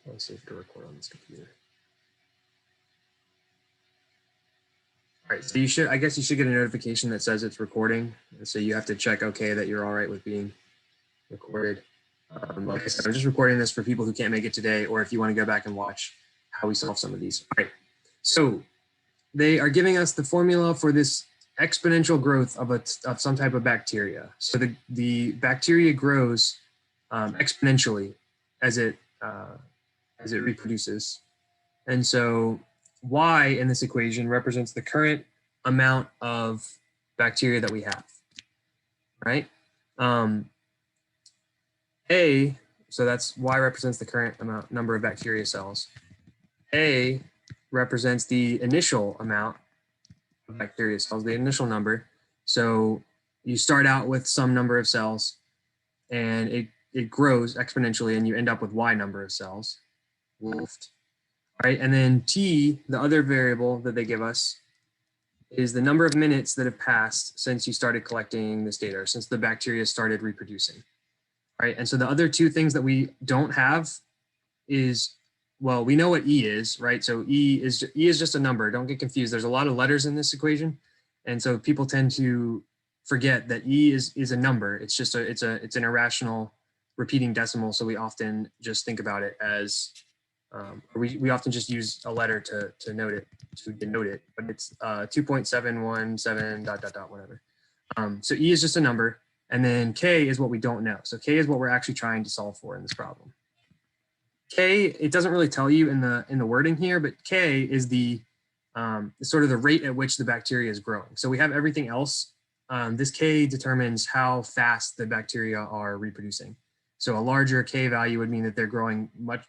I'll save to record on this computer. All right, so you should, I guess you should get a notification that says it's recording. So you have to check, okay, that you're all right with being recorded. Like I said, I'm just recording this for people who can't make it today, or if you want to go back and watch how we solve some of these. All right, so they are giving us the formula for this exponential growth of some type of bacteria. So the bacteria grows exponentially as it reproduces. And so y in this equation represents the current amount of bacteria that we have, right? A, so that's y represents the current number of bacteria cells. A represents the initial amount of bacteria cells, the initial number. So you start out with some number of cells and it grows exponentially and you end up with y number of cells left. Right, and then t, the other variable that they give us, is the number of minutes that have passed since you started collecting this data, or since the bacteria started reproducing. Right, and so the other two things that we don't have is, well, we know what E is, right? So E is just a number. Don't get confused. There's a lot of letters in this equation, and so people tend to forget that E is a number. It's just it's an irrational repeating decimal. So we often just think about it as we often just use a letter to denote it, but it's 2.717 ... whatever. So E is just a number, and then K is what we don't know. So K is what we're actually trying to solve for in this problem. K, it doesn't really tell you in the wording here, but K is the sort of the rate at which the bacteria is growing. So we have everything else. This K determines how fast the bacteria are reproducing. So a larger K value would mean that they're growing much,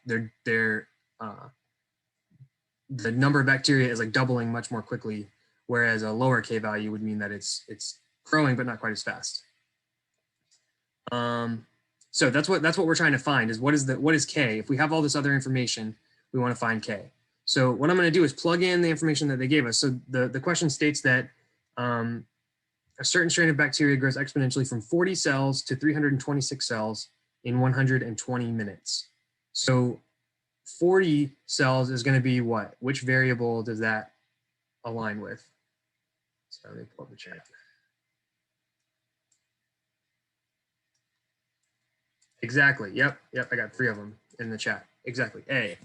the number of bacteria is like doubling much more quickly, whereas a lower K value would mean that it's growing but not quite as fast. So that's what we're trying to find is what is K? If we have all this other information, we want to find K. So what I'm going to do is plug in the information that they gave us. So the question states that a certain strain of bacteria grows exponentially from 40 cells to 326 cells in 120 minutes. So 40 cells is going to be what? Which variable does that align with? So let me pull up the chat. Exactly. Yep. I got 3 of them in the chat. Exactly. A.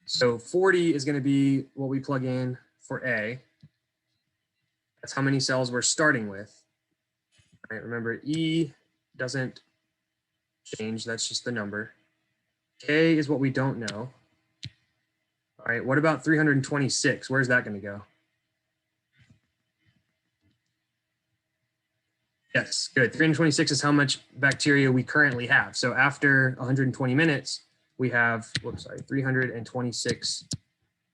So 40 is going to be what we plug in for A. That's how many cells we're starting with. All right. Remember, E doesn't change. That's just the number. K is what we don't know. All right. What about 326? Where's that going to go? Yes, good. 326 is how much bacteria we currently have. So after 120 minutes, we have, 326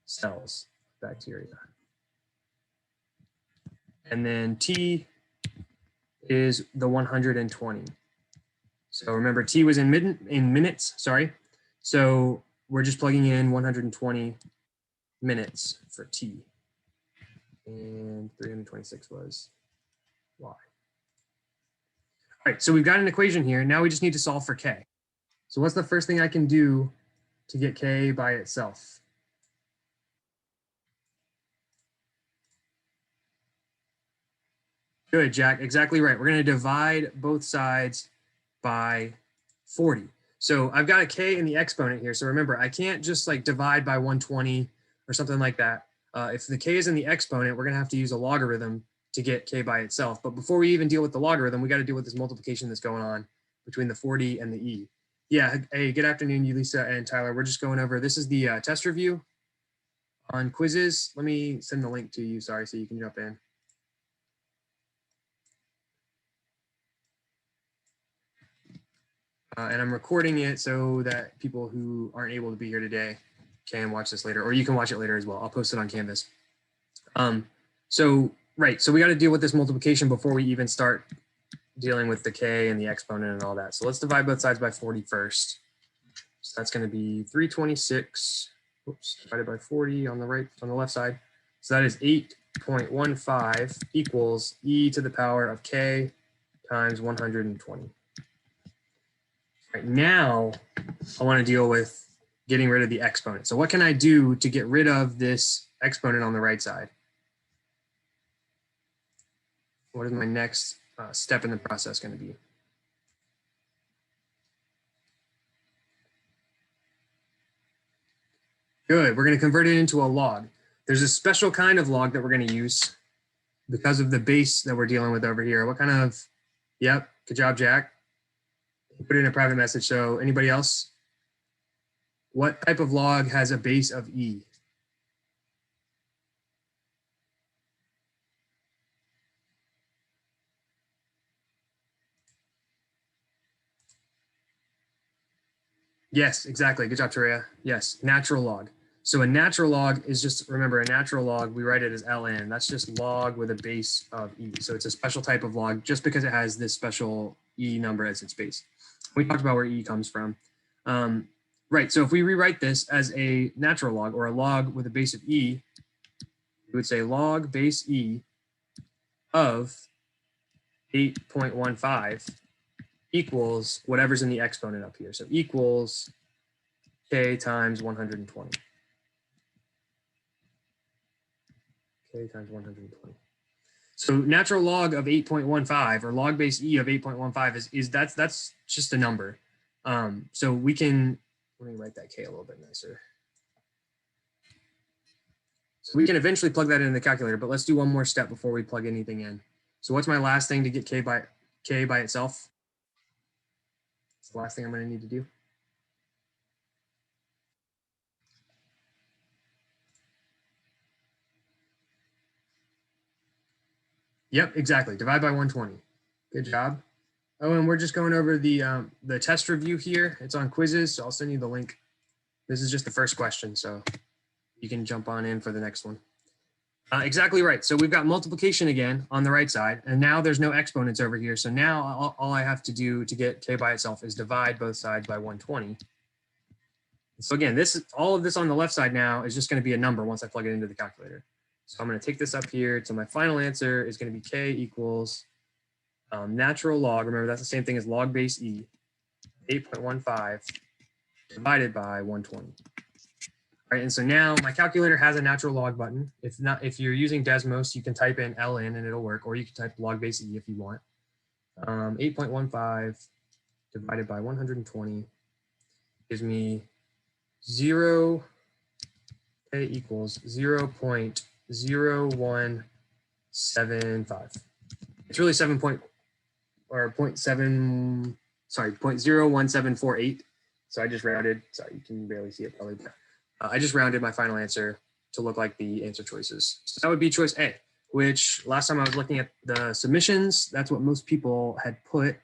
cells of bacteria. And then T is the 120. So remember, T was in minutes, sorry. So we're just plugging in 120 minutes for T. And 326 was Y. All right, so we've got an equation here. Now we just need to solve for K. So what's the first thing I can do to get K by itself? Good, Jack, exactly right. We're going to divide both sides by 40. So I've got a K in the exponent here. So remember, I can't just like divide by 120 or something like that. If the K is in the exponent, we're going to have to use a logarithm to get K by itself. But before we even deal with the logarithm, we got to deal with this multiplication that's going on between the 40 and the E. Yeah, hey, good afternoon, you, Lisa and Tyler. We're just going over, this is the test review on quizzes. Let me send the link to you, sorry, so you can jump in. And I'm recording it so that people who aren't able to be here today can watch this later, or you can watch it later as well. I'll post it on Canvas. So we got to deal with this multiplication before we even start dealing with the K and the exponent and all that. So let's divide both sides by 40 first. So that's going to be 326, divided by 40 on the left side. So that is 8.15 equals e to the power of K times 120. Right now, I want to deal with getting rid of the exponent. So what can I do to get rid of this exponent on the right side? What is my next step in the process going to be? Good. We're going to convert it into a log. There's a special kind of log that we're going to use because of the base that we're dealing with over here. What kind of, yep, good job, Jack. Put it in a private message. So anybody else? What type of log has a base of E? Yes, exactly. Good job, Taria. Yes, natural log. So a natural log is just, remember, a natural log, we write it as ln. That's just log with a base of E. So it's a special type of log just because it has this special E number as its base. We talked about where E comes from. Right, so if we rewrite this as a natural log or a log with a base of E, we would say log base E of 8.15 equals whatever's in the exponent up here. So equals k times 120. K times 120. So natural log of 8.15 or log base E of 8.15 is that's just a number. So we can, let me write that K a little bit nicer. So we can eventually plug that into the calculator, but let's do one more step before we plug anything in. So what's my last thing to get K by itself? It's the last thing I'm going to need to do. Yep, exactly. Divide by 120. Good job. Oh, and we're just going over the test review here. It's on quizzes, so I'll send you the link. This is just the first question, so you can jump on in for the next one. Exactly right. So we've got multiplication again on the right side, and now there's no exponents over here. So now all I have to do to get K by itself is divide both sides by 120. So again, all of this on the left side now is just going to be a number once I plug it into the calculator. So I'm going to take this up here. So my final answer is going to be K equals natural log. Remember, that's the same thing as log base E, 8.15 divided by 120. All right, and so now my calculator has a natural log button. If you're using Desmos, you can type in ln and it'll work, or you can type log base E if you want. 8.15 divided by 120 gives me 0, K equals 0.0175. It's really 0.01748. So I just rounded. Sorry, you can barely see it probably. I just rounded my final answer to look like the answer choices. So that would be choice A, which last time I was looking at the submissions, that's what most people had put.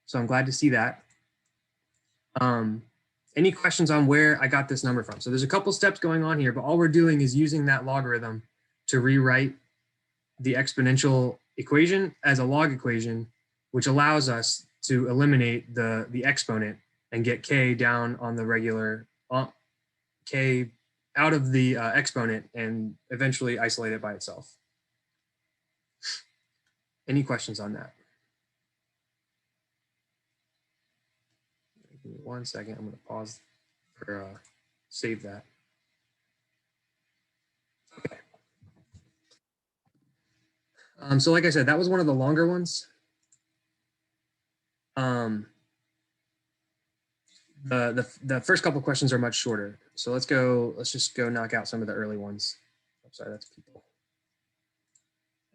So I'm glad to see that. Any questions on where I got this number from? So there's a couple steps going on here, but all we're doing is using that logarithm to rewrite the exponential equation as a log equation, which allows us to eliminate the exponent and get K down on the regular K out of the exponent and eventually isolate it by itself. Any questions on that? Give me 1 second. I'm going to pause for save that. Okay. So like I said, that was one of the longer ones. The first couple questions are much shorter. So let's just go knock out some of the early ones. I'm sorry, that's people. All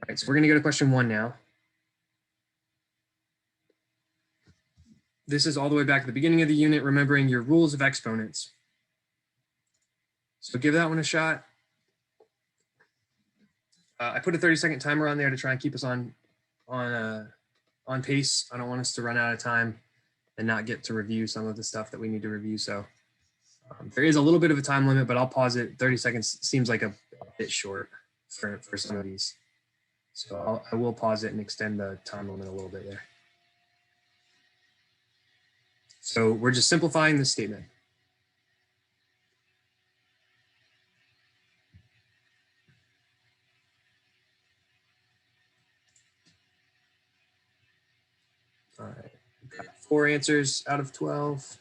right, so we're going to go to question 1 now. This is all the way back at the beginning of the unit, remembering your rules of exponents. So give that one a shot. I put a 30-second timer on there to try and keep us on pace. I don't want us to run out of time and not get to review some of the stuff that we need to review. So there is a little bit of a time limit, but I'll pause it. 30 seconds seems like a bit short for some of these. So I will pause it and extend the time limit a little bit there. So we're just simplifying this statement. All right, we've got 4 answers out of 12.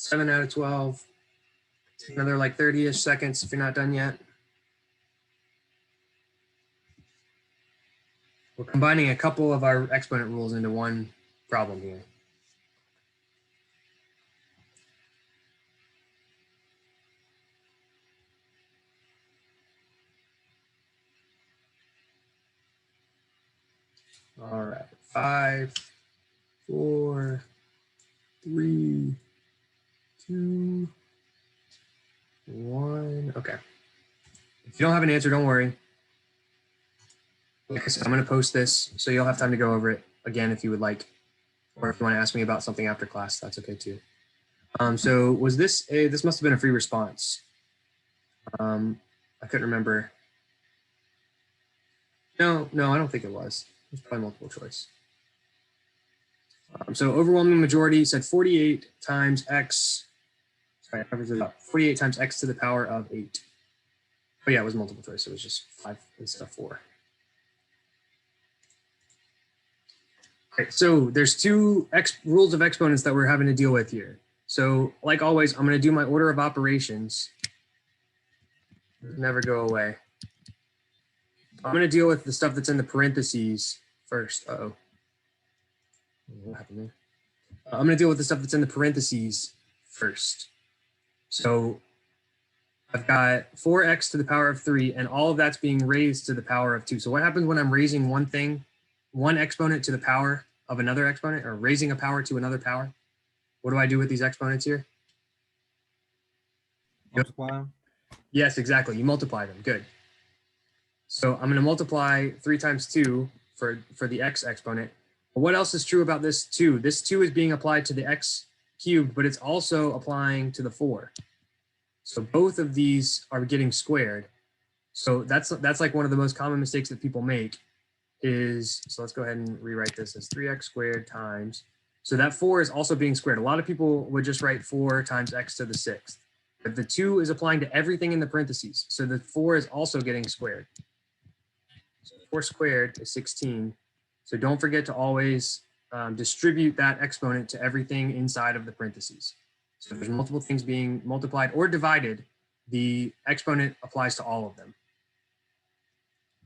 7 out of 12. Take another like 30-ish seconds if you're not done yet. We're combining a couple of our exponent rules into one problem here. All right, 5, 4, 3, 2, 1. Okay. If you don't have an answer, don't worry. Like I said, I'm going to post this, so you'll have time to go over it again if you would like, or if you want to ask me about something after class, that's okay too. So was this this must have been a free response. I couldn't remember. No, I don't think it was. It was probably multiple choice. So overwhelming majority said 48 times x. Sorry, I covered it up. 48 times x to the power of 8. Oh yeah, it was multiple choice. It was just 5 instead of 4. Okay, so there's two rules of exponents that we're having to deal with here. So like always, I'm going to do my order of operations. Never go away. I'm going to deal with the stuff that's in the parentheses first. Uh-oh. What happened there? I'm going to deal with the stuff that's in the parentheses first. So I've got 4x to the power of 3, and all of that's being raised to the power of 2. So what happens when I'm raising one exponent to the power of another exponent, or raising a power to another power? What do I do with these exponents here? Multiply them? Yes, exactly. You multiply them. Good. So I'm going to multiply 3 times 2 for the x exponent. But what else is true about this 2? This 2 is being applied to the x cubed, but it's also applying to the 4. So both of these are getting squared. So that's like one of the most common mistakes that people make is, so let's go ahead and rewrite this as 3x squared times. So that 4 is also being squared. A lot of people would just write 4 times x to the 6th. But the 2 is applying to everything in the parentheses. So the 4 is also getting squared. So 4 squared is 16. So don't forget to always distribute that exponent to everything inside of the parentheses. So if there's multiple things being multiplied or divided, the exponent applies to all of them.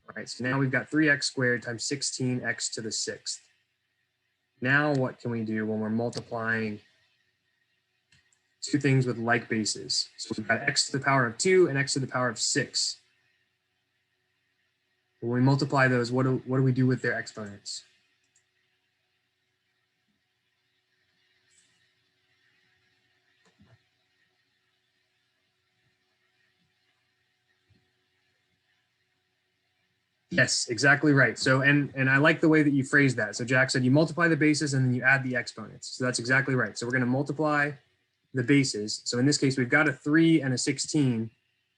All right, so now we've got 3x squared times 16x to the 6th. Now what can we do when we're multiplying two things with like bases? So we've got x to the power of 2 and x to the power of 6. When we multiply those, what do we do with their exponents? Yes, exactly right. So, and I like the way that you phrased that. So Jack said you multiply the bases and then you add the exponents. So that's exactly right. So we're going to multiply the bases. So in this case, we've got a 3 and a 16.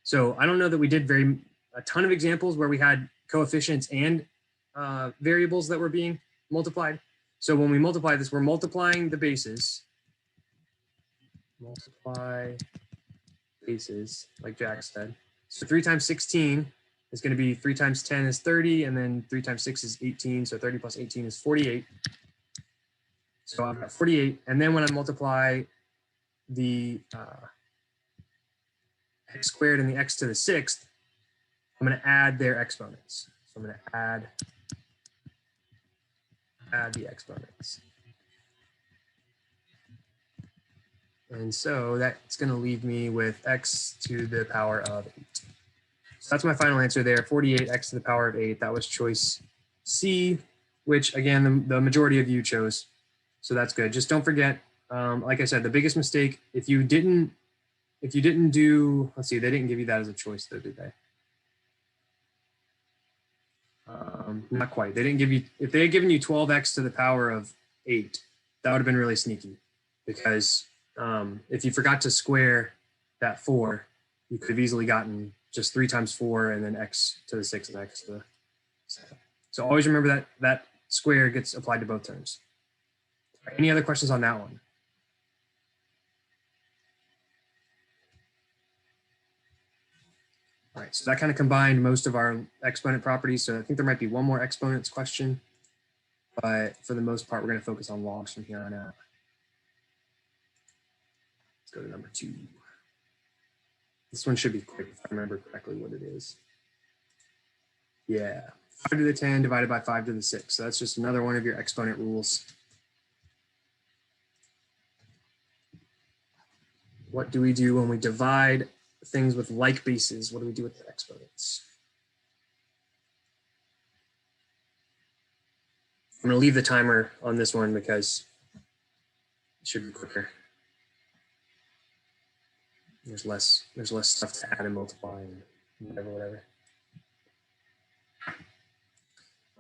So I don't know that we did a ton of examples where we had coefficients and variables that were being multiplied. So when we multiply this, we're multiplying the bases. Multiply bases, like Jack said. So 3 times 16 is going to be 3 times 10 is 30, and then 3 times 6 is 18. So 30 plus 18 is 48. So I've got 48. And then when I multiply the x squared and the x to the 6th, I'm going to add their exponents. So I'm going to add the exponents. And so that's going to leave me with x to the power of 8. So that's my final answer there, 48 x to the power of 8. That was choice C, which again, the majority of you chose. So that's good. Just don't forget, like I said, the biggest mistake, if you didn't do, let's see, they didn't give you that as a choice though, did they? Not quite. They didn't give you, if they had given you 12x to the power of 8, that would have been really sneaky, because if you forgot to square that 4, you could have easily gotten just 3 times 4 and then x to the 6th and x to the 7. So always remember that square gets applied to both terms. Right, any other questions on that one? All right, so that kind of combined most of our exponent properties. So I think there might be one more exponents question, but for the most part, we're going to focus on logs from here on out. Let's go to number 2. This one should be quick if I remember correctly what it is. Yeah, 5 to the 10 divided by 5 to the 6. So that's just another one of your exponent rules. What do we do when we divide things with like bases? What do we do with the exponents? I'm going to leave the timer on this one because it should be quicker. There's less stuff to add and multiply and whatever.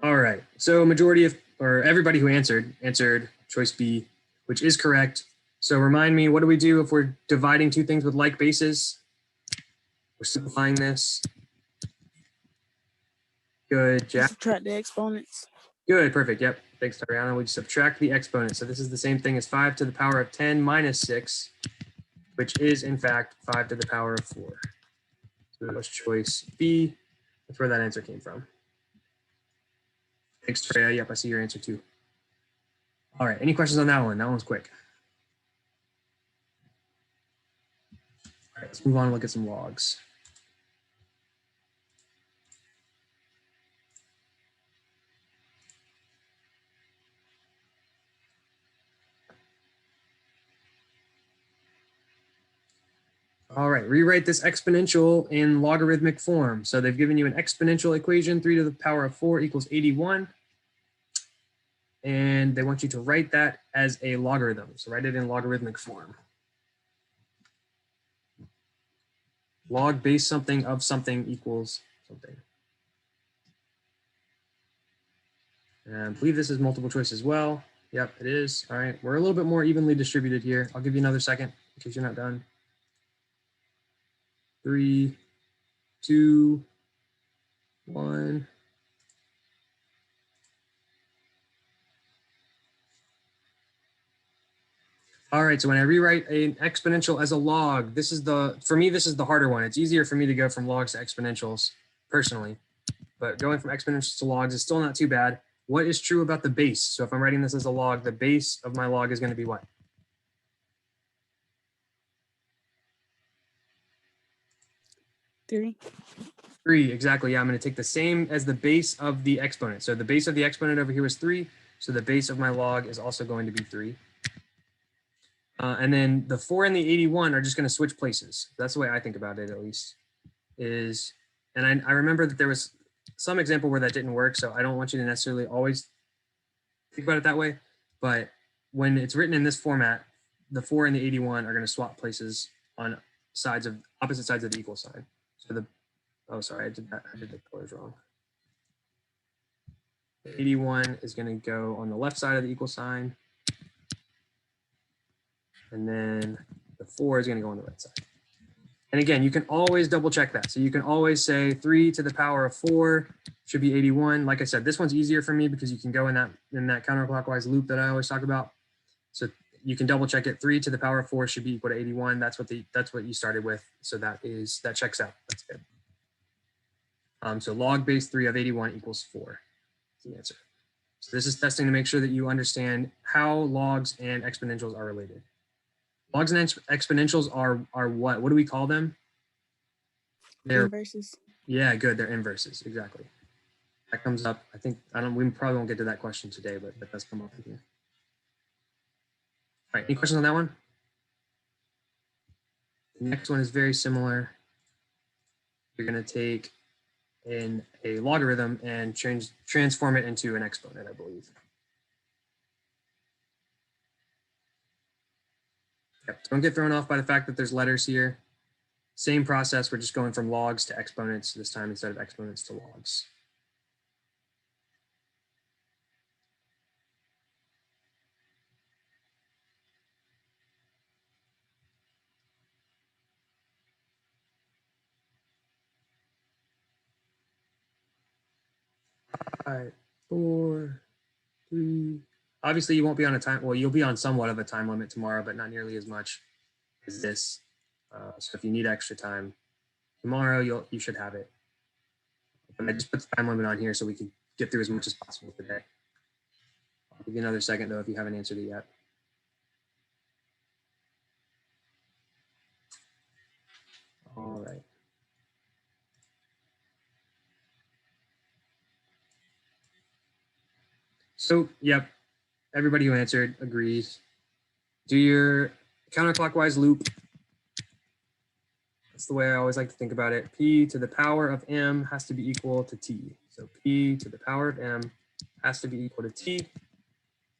All right, so majority of, or everybody who answered choice B, which is correct. So remind me, what do we do if we're dividing two things with like bases? We're simplifying this. Good, Jack. Subtract the exponents. Good, perfect. Yep. Thanks, Tariana. We subtract the exponent. So this is the same thing as 5 to the power of 10 minus 6, which is in fact 5 to the power of 4. So that was choice B. That's where that answer came from. Thanks, Freya. Yep, I see your answer too. All right, any questions on that one? That one's quick. All right, let's move on and look at some logs. All right, rewrite this exponential in logarithmic form. So they've given you an exponential equation, 3 to the power of 4 equals 81. And they want you to write that as a logarithm. So write it in logarithmic form. Log base something of something equals something. And I believe this is multiple choice as well. Yep, it is. All right, we're a little bit more evenly distributed here. I'll give you another second in case you're not done. 3, 2, 1. All right, so when I rewrite an exponential as a log, this is for me, this is the harder one. It's easier for me to go from logs to exponentials personally, but going from exponentials to logs is still not too bad. What is true about the base? So if I'm writing this as a log, the base of my log is going to be what? 3. 3, exactly. Yeah, I'm going to take the same as the base of the exponent. So the base of the exponent over here was 3. So the base of my log is also going to be 3. And then the 4 and the 81 are just going to switch places. That's the way I think about it, at least. And I remember that there was some example where that didn't work. So I don't want you to necessarily always think about it that way. But when it's written in this format, the 4 and the 81 are going to swap places on opposite sides of the equal sign. So oh, sorry, I did the colors wrong. The 81 is going to go on the left side of the equal sign. And then the 4 is going to go on the right side. And again, you can always double check that. So you can always say 3 to the power of 4 should be 81. Like I said, this one's easier for me because you can go in that counterclockwise loop that I always talk about. So you can double check it. 3 to the power of 4 should be equal to 81. That's what you started with. So that checks out. That's good. So log base 3 of 81 equals 4. That's the answer. So this is testing to make sure that you understand how logs and exponentials are related. Logs and exponentials are what? What do we call them? They're inverses. Yeah, good. They're inverses. Exactly. That comes up. We probably won't get to that question today, but that does come up in here. All right. Any questions on that one? The next one is very similar. You're going to take a logarithm and transform it into an exponent, I believe. Yep. Don't get thrown off by the fact that there's letters here. Same process. We're just going from logs to exponents this time instead of exponents to logs. Five, 4, 3. Obviously, you won't be on a time. Well, you'll be on somewhat of a time limit tomorrow, but not nearly as much as this. So if you need extra time tomorrow, you should have it. And I just put the time limit on here so we can get through as much as possible today. I'll give you another second though if you haven't answered it yet. So, yep, everybody who answered agrees. Do your counterclockwise loop. That's the way I always like to think about it. P to the power of m has to be equal to t. So P to the power of m has to be equal to t.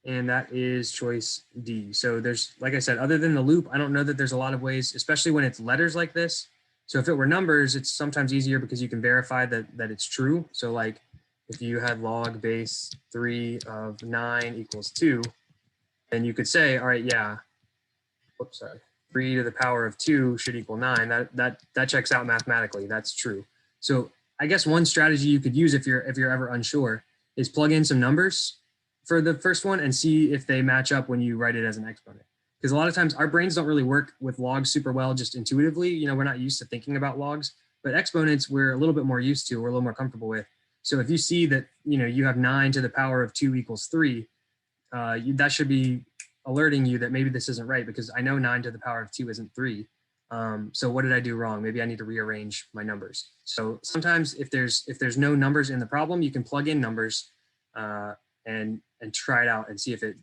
And that is choice D. So there's, like I said, other than the loop, I don't know that there's a lot of ways, especially when it's letters like this. So if it were numbers, it's sometimes easier because you can verify that it's true. So like if you had log base 3 of 9 equals 2, then you could say, all right, yeah, whoops, sorry, 3 to the power of 2 should equal 9. That checks out mathematically. That's true. So I guess one strategy you could use if you're ever unsure is plug in some numbers for the first one and see if they match up when you write it as an exponent. Because a lot of times our brains don't really work with logs super well just intuitively. You know, we're not used to thinking about logs, but exponents we're a little bit more used to, we're a little more comfortable with. So if you see that, you know, you have 9 to the power of 2 equals 3, that should be alerting you that maybe this isn't right, because I know 9 to the power of 2 isn't 3. So what did I do wrong? Maybe I need to rearrange my numbers. So sometimes if there's no numbers in the problem, you can plug in numbers and try it out and see if it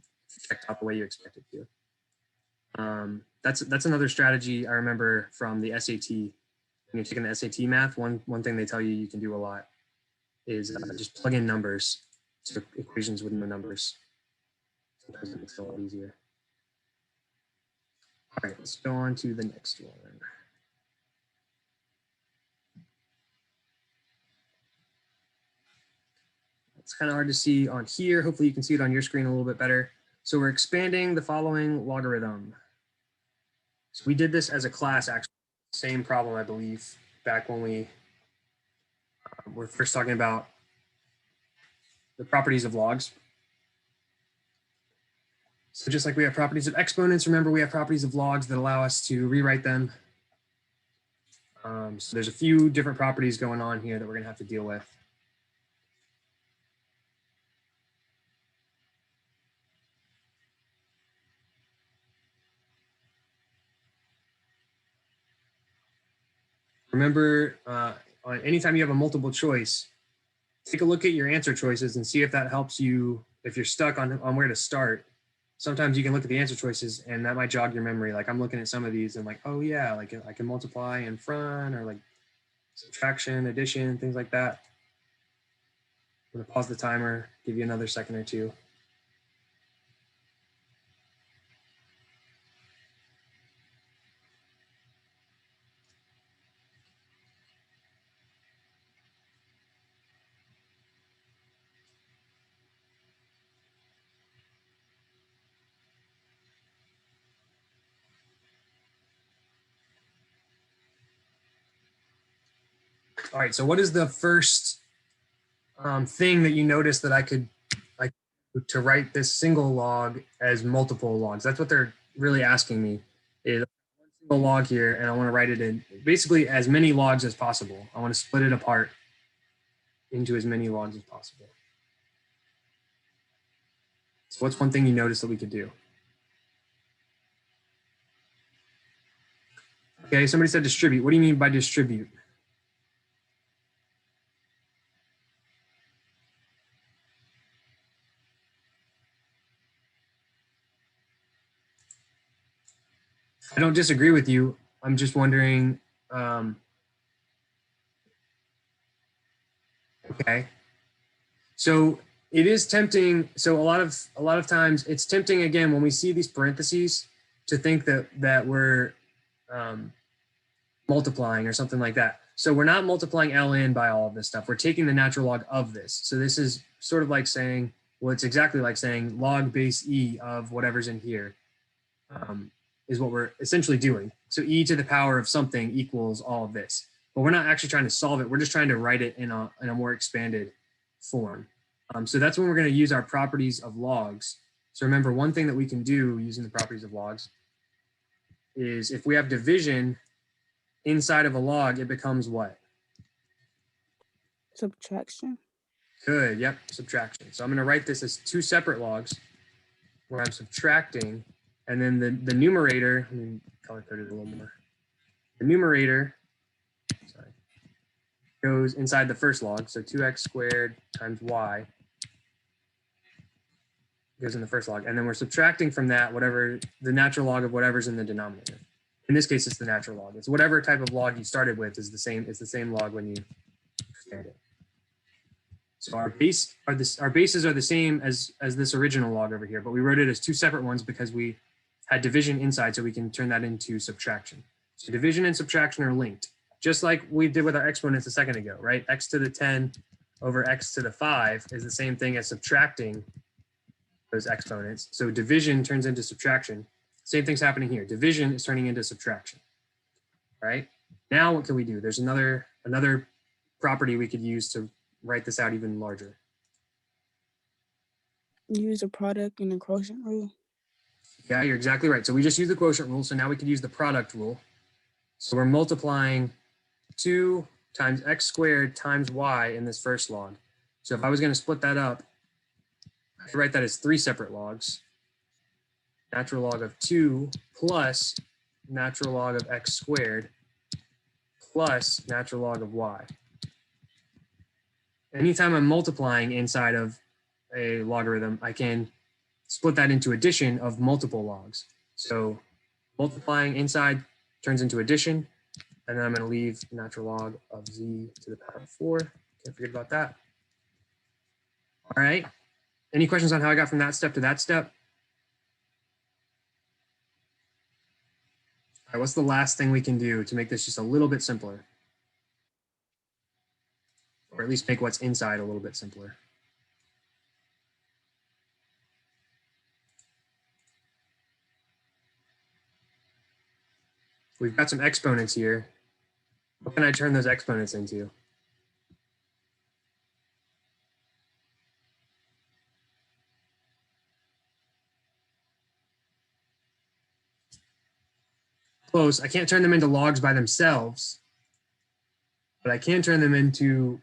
checked out the way you expect it to. That's another strategy I remember from the SAT. When you're taking the SAT math, one thing they tell you can do a lot is just plug in numbers to equations with no numbers. Sometimes it makes it a lot easier. All right, let's go on to the next one. It's kind of hard to see on here. Hopefully you can see it on your screen a little bit better. So we're expanding the following logarithm. So we did this as a class, actually. Same problem, I believe, back when we were first talking about the properties of logs. So just like we have properties of exponents, remember we have properties of logs that allow us to rewrite them. So there's a few different properties going on here that we're going to have to deal with. Remember, anytime you have a multiple choice, take a look at your answer choices and see if that helps you. If you're stuck on where to start, sometimes you can look at the answer choices and that might jog your memory. Like I'm looking at some of these and like, oh yeah, like I can multiply in front, or like subtraction, addition, things like that. I'm gonna pause the timer, give you another second or two. All right, so what is the first thing that you notice that I could like to write this single log as multiple logs? That's what they're really asking me, is one single log here, and I want to write it in basically as many logs as possible. I want to split it apart into as many logs as possible. So what's one thing you notice that we could do? Okay, somebody said distribute. What do you mean by distribute? I don't disagree with you. I'm just wondering, okay. So it is tempting. So a lot of times it's tempting, again, when we see these parentheses, to think that we're multiplying or something like that. So we're not multiplying ln by all of this stuff. We're taking the natural log of this. So this is sort of like saying, well, it's exactly like saying log base e of whatever's in here, is what we're essentially doing. So e to the power of something equals all of this. But we're not actually trying to solve it. We're just trying to write it in a more expanded form. So that's when we're going to use our properties of logs. So remember, one thing that we can do using the properties of logs is if we have division inside of a log, it becomes what? Subtraction. Good, yep, subtraction. So I'm going to write this as two separate logs where I'm subtracting, and then the numerator, let me color code it a little more. The numerator, sorry, goes inside the first log, so 2x squared times y goes in the first log. And then we're subtracting from that whatever the natural log of whatever's in the denominator. In this case, it's the natural log. It's whatever type of log you started with is the same. It's the same log when you expand it. So our bases are the same as this original log over here, but we wrote it as two separate ones because we had division inside, so we can turn that into subtraction. So division and subtraction are linked, just like we did with our exponents a second ago, right? X to the 10 over X to the 5 is the same thing as subtracting those exponents. So division turns into subtraction. Same thing's happening here. Division is turning into subtraction, right? Now what can we do? There's another property we could use to write this out even larger. Use a product and a quotient rule. Yeah, you're exactly right. So we just use the quotient rule. So now we could use the product rule. So we're multiplying 2 times x squared times y in this first log. So if I was going to split that up, I could write that as 3 separate logs. Natural log of 2 plus natural log of x squared plus natural log of y. Anytime I'm multiplying inside of a logarithm, I can split that into addition of multiple logs. So multiplying inside turns into addition, and then I'm going to leave natural log of z to the power of 4. Can't forget about that. All right. Any questions on how I got from that step to that step? All right, what's the last thing we can do to make this just a little bit simpler? Or at least make what's inside a little bit simpler. We've got some exponents here. What can I turn those exponents into? Close. I can't turn them into logs by themselves, but I can turn them into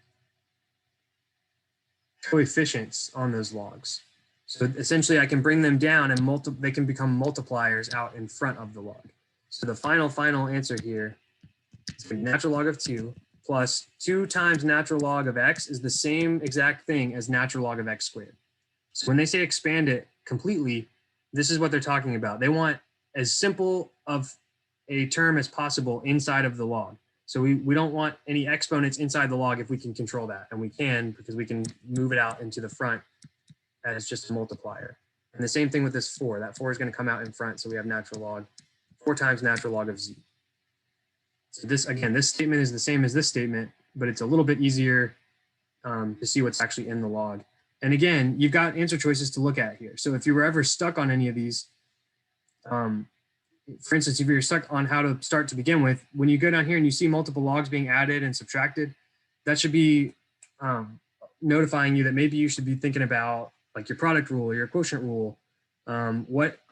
coefficients on those logs. So essentially I can bring them down and they can become multipliers out in front of the log. So the final answer here is natural log of 2 plus 2 times natural log of x is the same exact thing as natural log of x squared. So when they say expand it completely, this is what they're talking about. They want as simple of a term as possible inside of the log. So we don't want any exponents inside the log if we can control that. And we can, because we can move it out into the front as just a multiplier. And the same thing with this 4. That 4 is going to come out in front. So we have natural log, 4 times natural log of z. So this, again, this statement is the same as this statement, but it's a little bit easier to see what's actually in the log. And again, you've got answer choices to look at here. So if you were ever stuck on any of these, for instance, if you're stuck on how to start to begin with, when you go down here and you see multiple logs being added and subtracted, that should be notifying you that maybe you should be thinking about like your product rule or your quotient rule.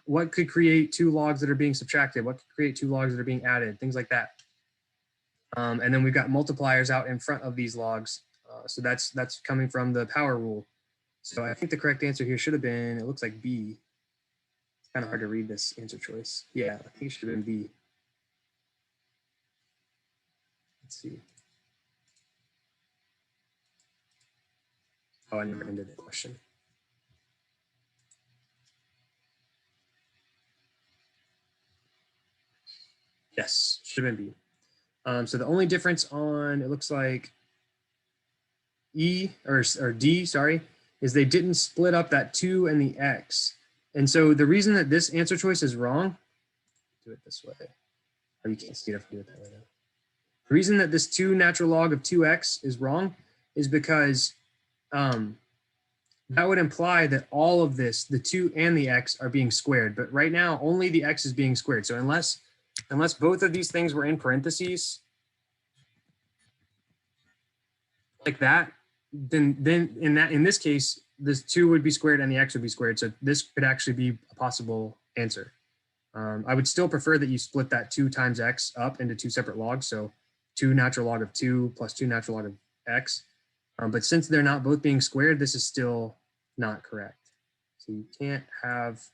What could create 2 logs that are being subtracted? What could create 2 logs that are being added? Things like that. And then we've got multipliers out in front of these logs. So that's coming from the power rule. So I think the correct answer here should have been, it looks like B. It's kind of hard to read this answer choice. Yeah, I think it should have been B. Let's see. Oh, I never ended the question. Yes, should have been B. So the only difference on, it looks like E or D, sorry, is they didn't split up that 2 and the X. And so the reason that this answer choice is wrong, do it this way. Oh, you can't see it if I do it that way though. The reason that this 2 natural log of 2x is wrong is because that would imply that all of this, the 2 and the x, are being squared. But right now, only the x is being squared. So unless both of these things were in parentheses, like that, then in this case, this 2 would be squared and the x would be squared. So this could actually be a possible answer. I would still prefer that you split that 2 times x up into 2 separate logs. So 2 natural log of 2 plus 2 natural log of x. But since they're not both being squared, this is still not correct. So you can't have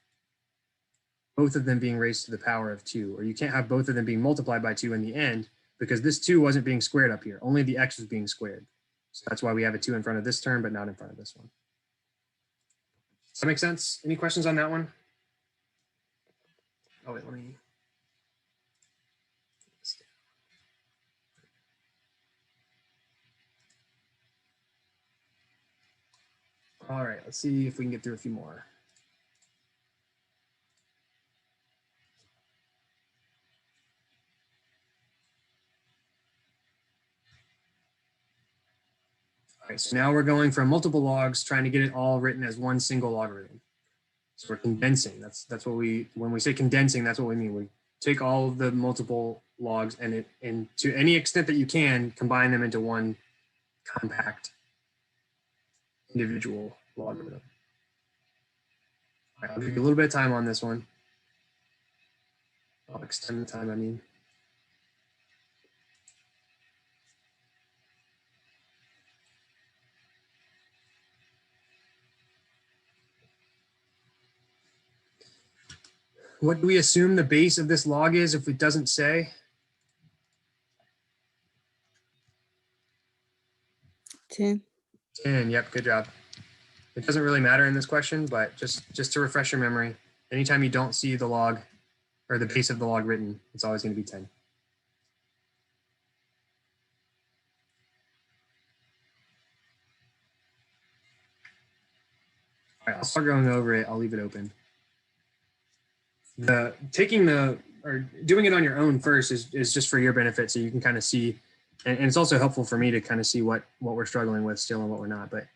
both of them being raised to the power of 2, or you can't have both of them being multiplied by 2 in the end, because this 2 wasn't being squared up here. Only the x was being squared. So that's why we have a 2 in front of this term, but not in front of this one. Does that make sense? Any questions on that one? Oh, wait, let me. All right, let's see if we can get through a few more. All right, so now we're going from multiple logs, trying to get it all written as one single logarithm. So we're condensing. That's what when we say condensing, that's what we mean. We take all of the multiple logs and to any extent that you can, combine them into one compact individual logarithm. All right, I'll give you a little bit of time on this one. I'll extend the time, I mean. What do we assume the base of this log is if it doesn't say? 10. 10, yep, good job. It doesn't really matter in this question, but just to refresh your memory, anytime you don't see the log or the base of the log written, it's always going to be 10. All right, I'll start going over it. I'll leave it open. Doing it on your own first is just for your benefit, so you can kind of see, and it's also helpful for me to kind of see what we're struggling with still and what we're not. But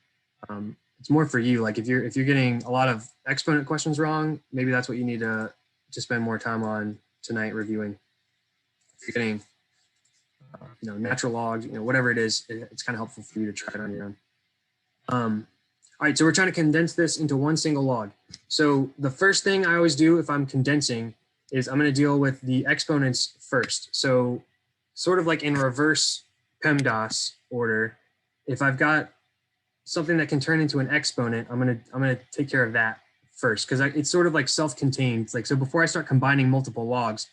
it's more for you. Like if you're getting a lot of exponent questions wrong, maybe that's what you need to spend more time on tonight reviewing. If you're getting natural logs, whatever it is, it's kind of helpful for you to try it on your own. All right, so we're trying to condense this into one single log. So the first thing I always do if I'm condensing is I'm going to deal with the exponents first. So sort of like in reverse PEMDAS order, if I've got something that can turn into an exponent, I'm gonna take care of that first because it's sort of like self-contained. Like so, before I start combining multiple logs,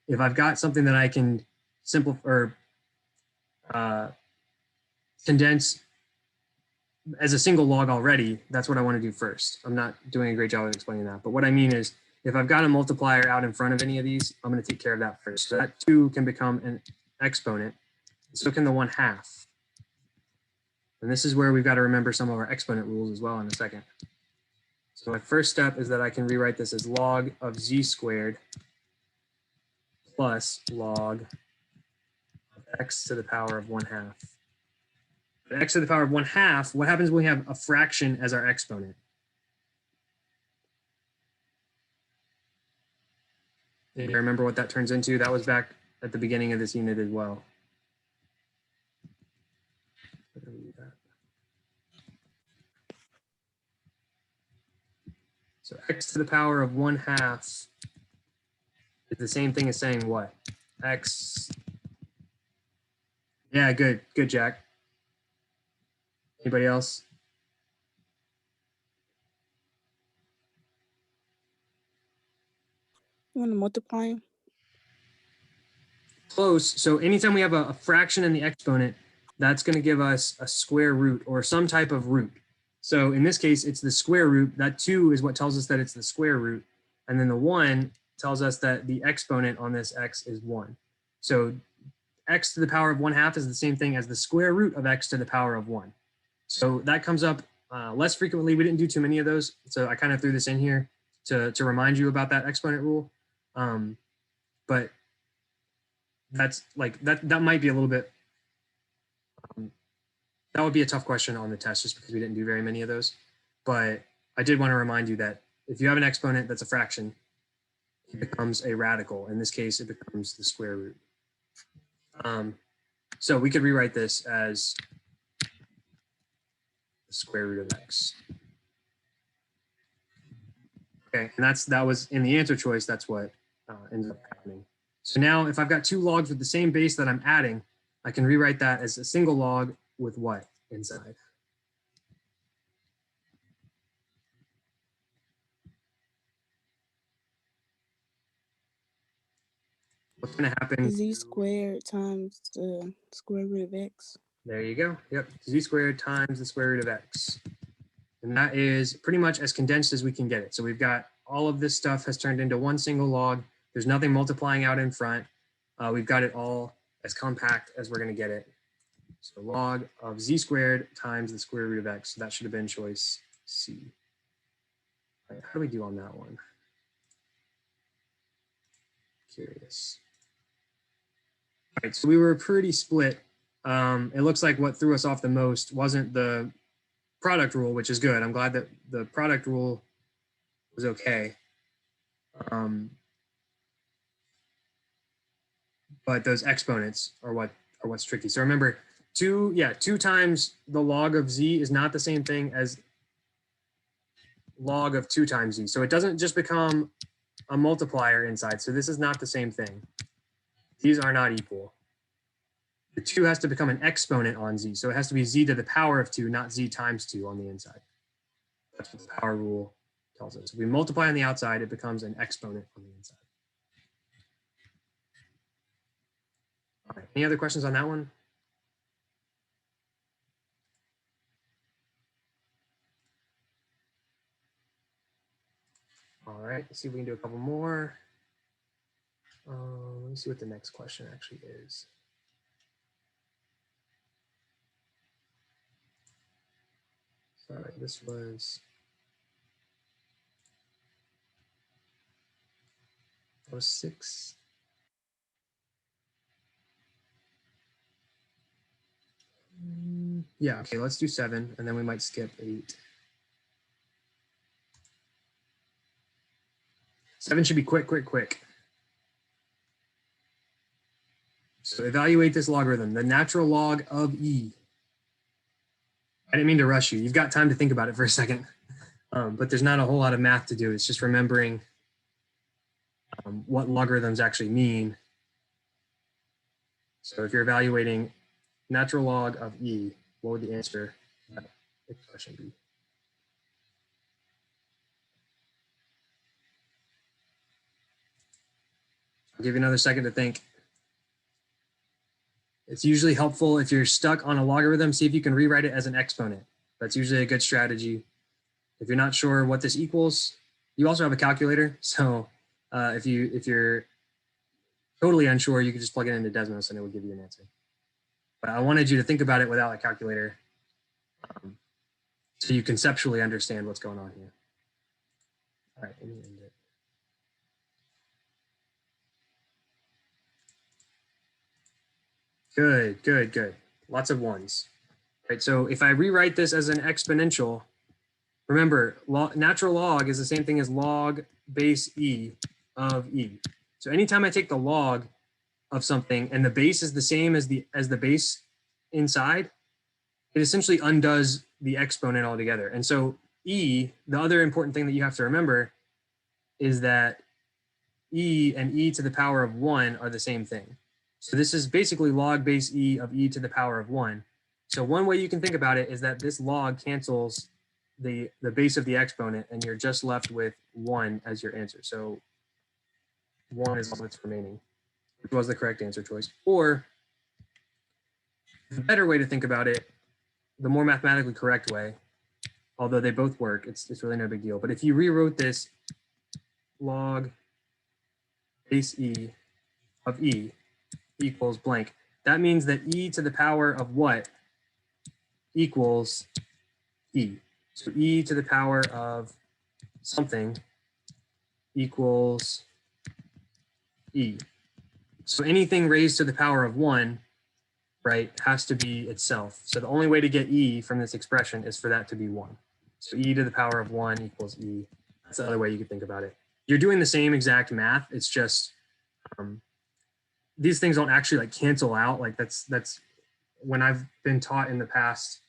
if I've got something that I can condense as a single log already, that's what I want to do first. I'm not doing a great job of explaining that, but what I mean is if I've got a multiplier out in front of any of these, I'm going to take care of that first. So that 2 can become an exponent. So can the 1/2. And this is where we've got to remember some of our exponent rules as well in a second. So my first step is that I can rewrite this as log of z squared plus log of x to the power of 1/2. X to the power of 1/2, what happens when we have a fraction as our exponent? Do you remember what that turns into? That was back at the beginning of this unit as well. So x to the power of 1/2 is the same thing as saying what? X. Yeah, good, Jack. Anybody else? You want to multiply them? Close. So anytime we have a fraction in the exponent, that's going to give us a square root or some type of root. So in this case, it's the square root. That 2 is what tells us that it's the square root. And then the 1 tells us that the exponent on this x is 1. So x to the power of 1/2 is the same thing as the square root of x to the power of 1. So that comes up less frequently. We didn't do too many of those. So I kind of threw this in here to remind you about that exponent rule. But that's like, that might be a little bit, that would be a tough question on the test just because we didn't do very many of those. But I did want to remind you that if you have an exponent that's a fraction, it becomes a radical. In this case, it becomes the square root. So we could rewrite this as the square root of x. Okay, and that was in the answer choice, that's what ends up happening. So now if I've got 2 logs with the same base that I'm adding, I can rewrite that as a single log with what inside? What's going to happen? Z squared times the square root of x. There you go. Yep, z squared times the square root of x. And that is pretty much as condensed as we can get it. So we've got all of this stuff has turned into one single log. There's nothing multiplying out in front. We've got it all as compact as we're going to get it. So log of z squared times the square root of x. So that should have been choice C. All right, how do we do on that one? Curious. All right, so we were pretty split. It looks like what threw us off the most wasn't the product rule, which is good. I'm glad that the product rule was okay. But those exponents are what's tricky. So remember, two times the log of z is not the same thing as log of 2 times z. So it doesn't just become a multiplier inside. So this is not the same thing. These are not equal. The 2 has to become an exponent on z. So it has to be z to the power of 2, not z times 2 on the inside. That's what the power rule tells us. If we multiply on the outside, it becomes an exponent on the inside. All right. Any other questions on that one? All right, let's see if we can do a couple more. Let me see what the next question actually is. Sorry, this was 6. Yeah, okay, let's do 7, and then we might skip 8. 7 should be quick. So evaluate this logarithm, the natural log of e. I didn't mean to rush you. You've got time to think about it for a second. But there's not a whole lot of math to do. It's just remembering what logarithms actually mean. So if you're evaluating natural log of e, what would the answer to that expression be? I'll give you another second to think. It's usually helpful if you're stuck on a logarithm, see if you can rewrite it as an exponent. That's usually a good strategy. If you're not sure what this equals, you also have a calculator. So if you're totally unsure, you can just plug it into Desmos and it will give you an answer. But I wanted you to think about it without a calculator so you conceptually understand what's going on here. All right, let me end it. Good. Lots of ones. All right, so if I rewrite this as an exponential, remember, natural log is the same thing as log base e of e. So anytime I take the log of something and the base is the same as the base inside, it essentially undoes the exponent altogether. And so e, the other important thing that you have to remember is that e and e to the power of 1 are the same thing. So this is basically log base e of e to the power of 1. So one way you can think about it is that this log cancels the base of the exponent, and you're just left with 1 as your answer. So 1 is all that's remaining, which was the correct answer choice. Or the better way to think about it, the more mathematically correct way, although they both work, it's really no big deal. But if you rewrote this log base e of e equals blank, that means that e to the power of what equals e. So e to the power of something equals e. So anything raised to the power of 1, right, has to be itself. So the only way to get e from this expression is for that to be 1. So e to the power of 1 equals e. That's the other way you could think about it. You're doing the same exact math. It's just these things don't actually like cancel out. Like that's when I've been taught in the past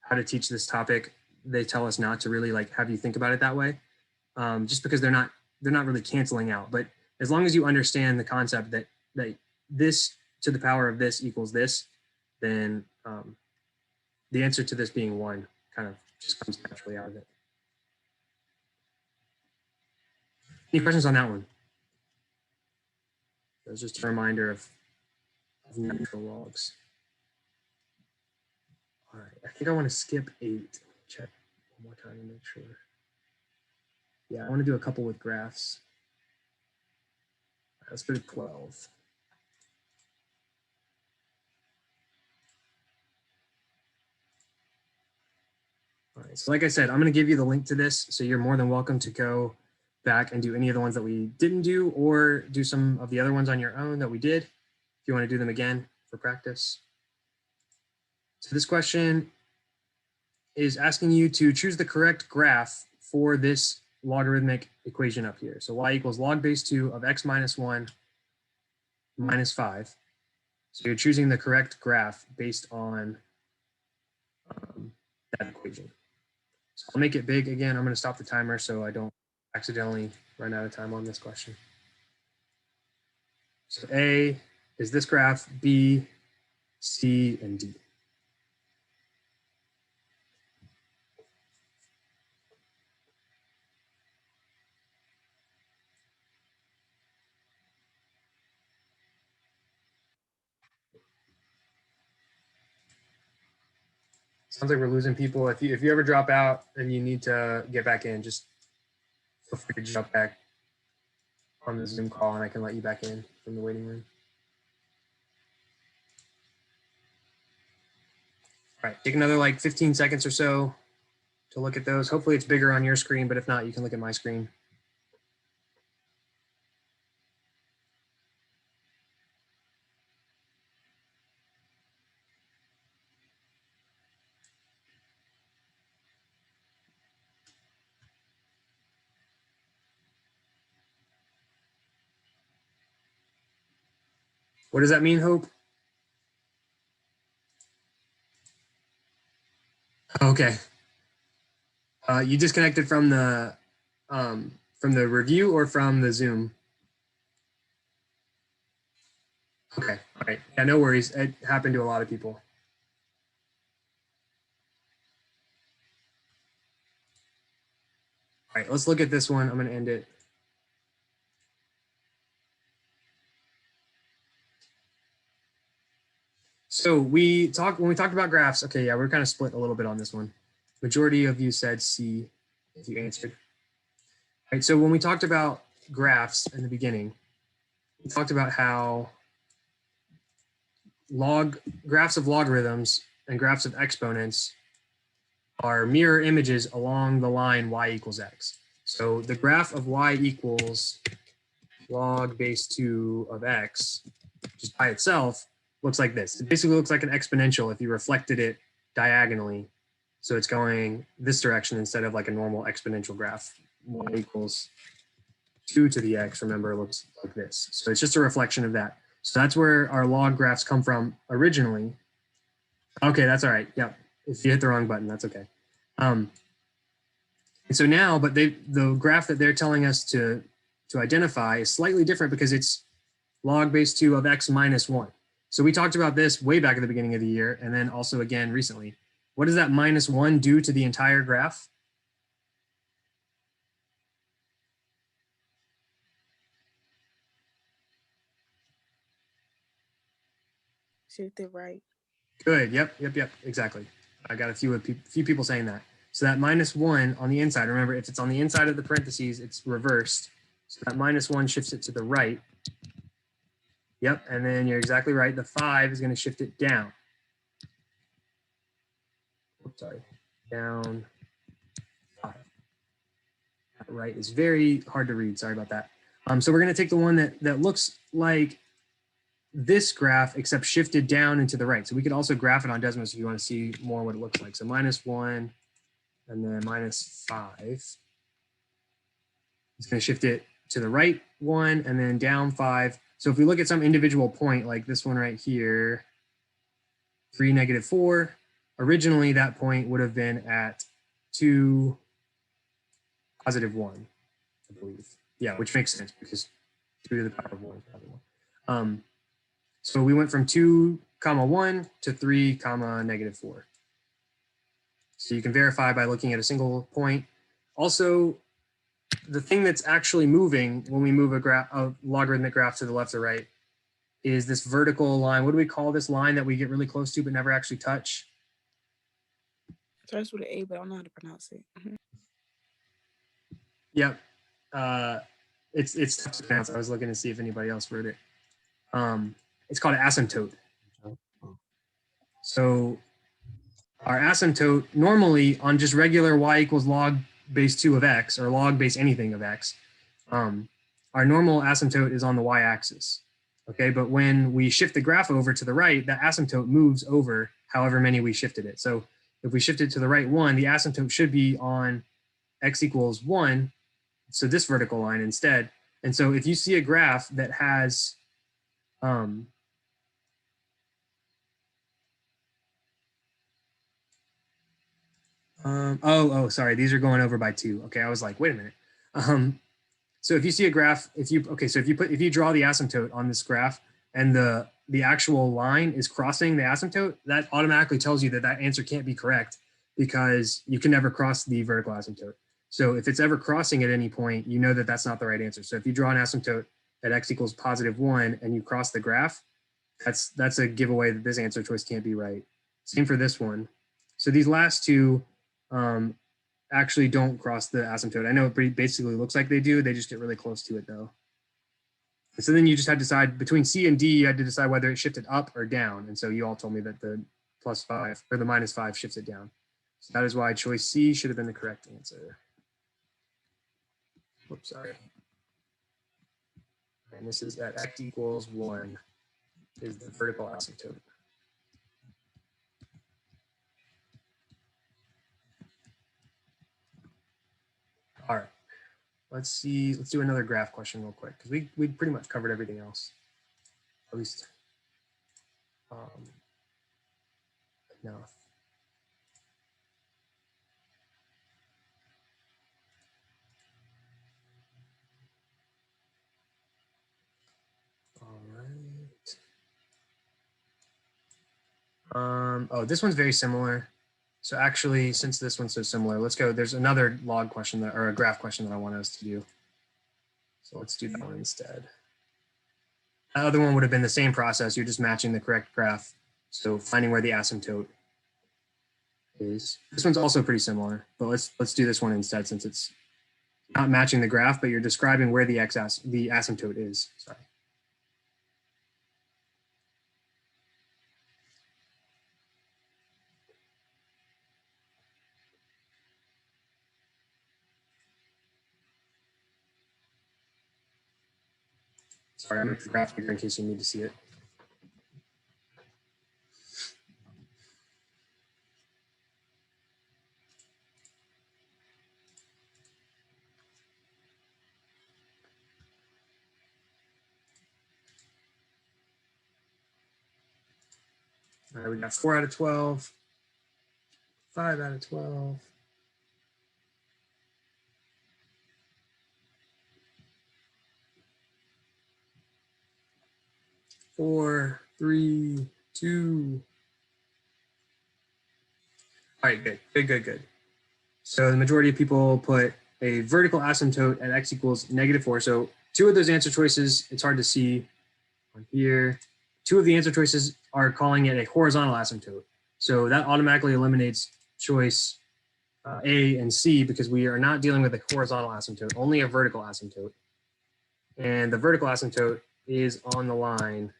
how to teach this topic, they tell us not to really like have you think about it that way, just because they're not really canceling out. But as long as you understand the concept that this to the power of this equals this, then the answer to this being 1 kind of just comes naturally out of it. Any questions on that one? It was just a reminder of natural logs. All right, I think I want to skip 8. Check one more time to make sure. Yeah, I want to do a couple with graphs. All right, let's put it 12. All right, so like I said, I'm going to give you the link to this, so you're more than welcome to go back and do any of the ones that we didn't do, or do some of the other ones on your own that we did, if you want to do them again for practice. So this question is asking you to choose the correct graph for this logarithmic equation up here. So y equals log base 2 of x minus 1 minus 5. So you're choosing the correct graph based on that equation. So I'll make it big again. I'm going to stop the timer so I don't accidentally run out of time on this question. So A is this graph, B, C, and D. Sounds like we're losing people. If you ever drop out and you need to get back in, just feel free to jump back on the Zoom call and I can let you back in from the waiting room. All right, take another like 15 seconds or so to look at those. Hopefully it's bigger on your screen, but if not, you can look at my screen. What does that mean, Hope? Okay. You disconnected from the review or from the Zoom? Okay, all right. Yeah, no worries. It happened to a lot of people. All right, let's look at this one. I'm going to end it. So when we talked about graphs, okay, yeah, we're kind of split a little bit on this one. Majority of you said C if you answered. All right, so when we talked about graphs in the beginning, we talked about how graphs of logarithms and graphs of exponents are mirror images along the line y equals x. So the graph of y equals log base 2 of x just by itself looks like this. It basically looks like an exponential if you reflected it diagonally. So it's going this direction instead of like a normal exponential graph. Y equals 2 to the x, remember, looks like this. So it's just a reflection of that. So that's where our log graphs come from originally. Okay, that's all right. Yep. If you hit the wrong button, that's okay. And so now, but the graph that they're telling us to identify is slightly different because it's log base 2 of x minus 1. So we talked about this way back at the beginning of the year and then also again recently. What does that minus 1 do to the entire graph? Shift it right. Good. Yep. Exactly. I got a few people saying that. So that minus 1 on the inside, remember, if it's on the inside of the parentheses, it's reversed. So that minus 1 shifts it to the right. Yep. And then you're exactly right. The 5 is going to shift it down. Oops, sorry. Down 5. That right is very hard to read. Sorry about that. So we're going to take the one that looks like this graph, except shifted down and to the right. So we could also graph it on Desmos if you want to see more what it looks like. So minus 1 and then minus 5. It's going to shift it to the right 1 and then down 5. So if we look at some individual point, like this one right here, 3, negative 4, originally that point would have been at 2, positive 1, I believe. Yeah, which makes sense because 2 to the power of 1 is positive 1. So we went from 2, 1 to 3, negative 4. So you can verify by looking at a single point. Also, the thing that's actually moving when we move a logarithmic graph to the left or right is this vertical line. What do we call this line that we get really close to but never actually touch? Starts with an A, but I don't know how to pronounce it. Yep. It's tough to pronounce. I was looking to see if anybody else wrote it. It's called asymptote. So our asymptote normally on just regular y equals log base 2 of x or log base anything of x, our normal asymptote is on the y-axis. Okay, but when we shift the graph over to the right, that asymptote moves over however many we shifted it. So if we shift it to the right one, the asymptote should be on x equals 1, so this vertical line instead. And so if you see a graph that has sorry, these are going over by 2. Okay, I was like, wait a minute. So if you see a graph, if you draw the asymptote on this graph and the actual line is crossing the asymptote, that automatically tells you that that answer can't be correct because you can never cross the vertical asymptote. So if it's ever crossing at any point, you know that that's not the right answer. So if you draw an asymptote at x equals +1 and you cross the graph, that's a giveaway that this answer choice can't be right. Same for this one. So these last two actually don't cross the asymptote. I know it basically looks like they do. They just get really close to it though. And so then you just had to decide between C and D, you had to decide whether it shifted up or down. And so you all told me that the +5 or the -5 shifts it down. So that is why choice C should have been the correct answer. Whoops, sorry. And this is at x equals 1 is the vertical asymptote. All right, let's see. Let's do another graph question real quick because we pretty much covered everything else, at least enough. All right. Oh, this one's very similar. So actually, since this one's so similar, let's go. There's another log question that, or a graph question that I want us to do. So let's do that one instead. That other one would have been the same process. You're just matching the correct graph. So finding where the asymptote is. This one's also pretty similar, but let's do this one instead since it's not matching the graph, but you're describing where the asymptote is. Sorry. Sorry, I'm going to make the graph bigger in case you need to see it. All right, we got 4 out of 12, 5 out of 12. Four, 3, 2. All right, good. So the majority of people put a vertical asymptote at x equals -4. So 2 of those answer choices, it's hard to see on here. 2 of the answer choices are calling it a horizontal asymptote. So that automatically eliminates choice A and C because we are not dealing with a horizontal asymptote, only a vertical asymptote. And the vertical asymptote is on the line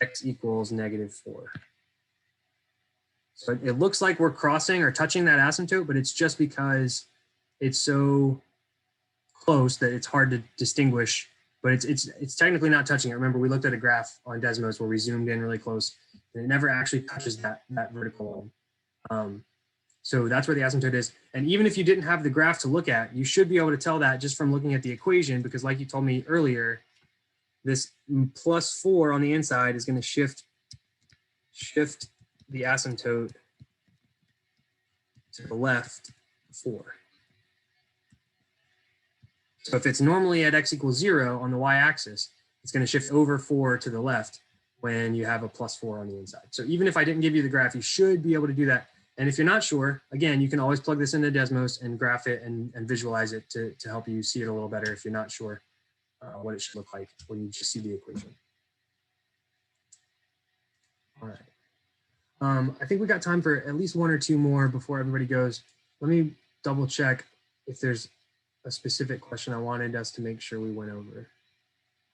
x equals -4. So it looks like we're crossing or touching that asymptote, but it's just because it's so close that it's hard to distinguish, but it's technically not touching it. Remember, we looked at a graph on Desmos where we zoomed in really close and it never actually touches that vertical line. So that's where the asymptote is. And even if you didn't have the graph to look at, you should be able to tell that just from looking at the equation, because like you told me earlier, this +4 on the inside is going to shift the asymptote to the left 4. So if it's normally at x equals 0 on the y-axis, it's going to shift over 4 to the left when you have a +4 on the inside. So even if I didn't give you the graph, you should be able to do that. And if you're not sure, again, you can always plug this into Desmos and graph it and visualize it to help you see it a little better if you're not sure what it should look like when you just see the equation. All right. I think we got time for at least one or two more before everybody goes. Let me double check if there's a specific question I wanted us to make sure we went over.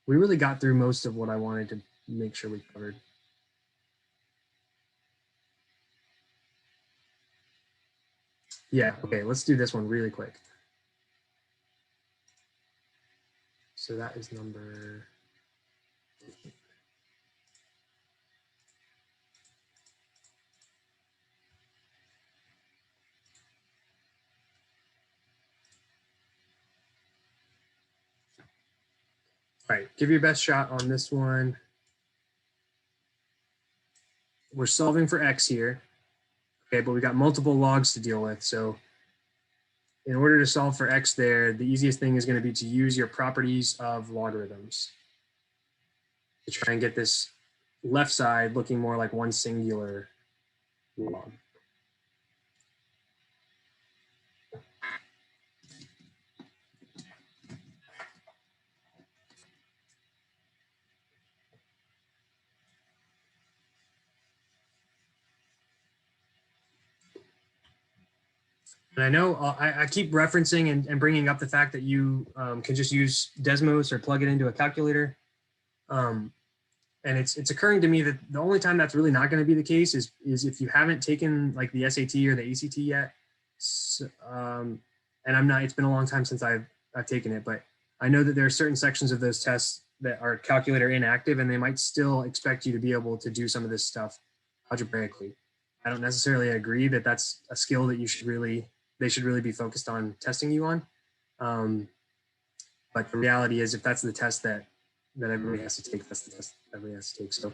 We really got through most of what I wanted to make sure we covered. Yeah, okay, let's do this one really quick. So that is number 15. All right, give your best shot on this one. We're solving for x here, okay, but we got multiple logs to deal with. So in order to solve for x there, the easiest thing is going to be to use your properties of logarithms to try and get this left side looking more like one singular log. And I know I keep referencing and bringing up the fact that you can just use Desmos or plug it into a calculator. And it's occurring to me that the only time that's really not going to be the case is if you haven't taken like the SAT or the ACT yet. So, and I'm not, it's been a long time since I've taken it, but I know that there are certain sections of those tests that are calculator inactive and they might still expect you to be able to do some of this stuff algebraically. I don't necessarily agree that that's a skill that they should really be focused on testing you on. But the reality is if that's the test that everybody has to take, that's the test everybody has to take. So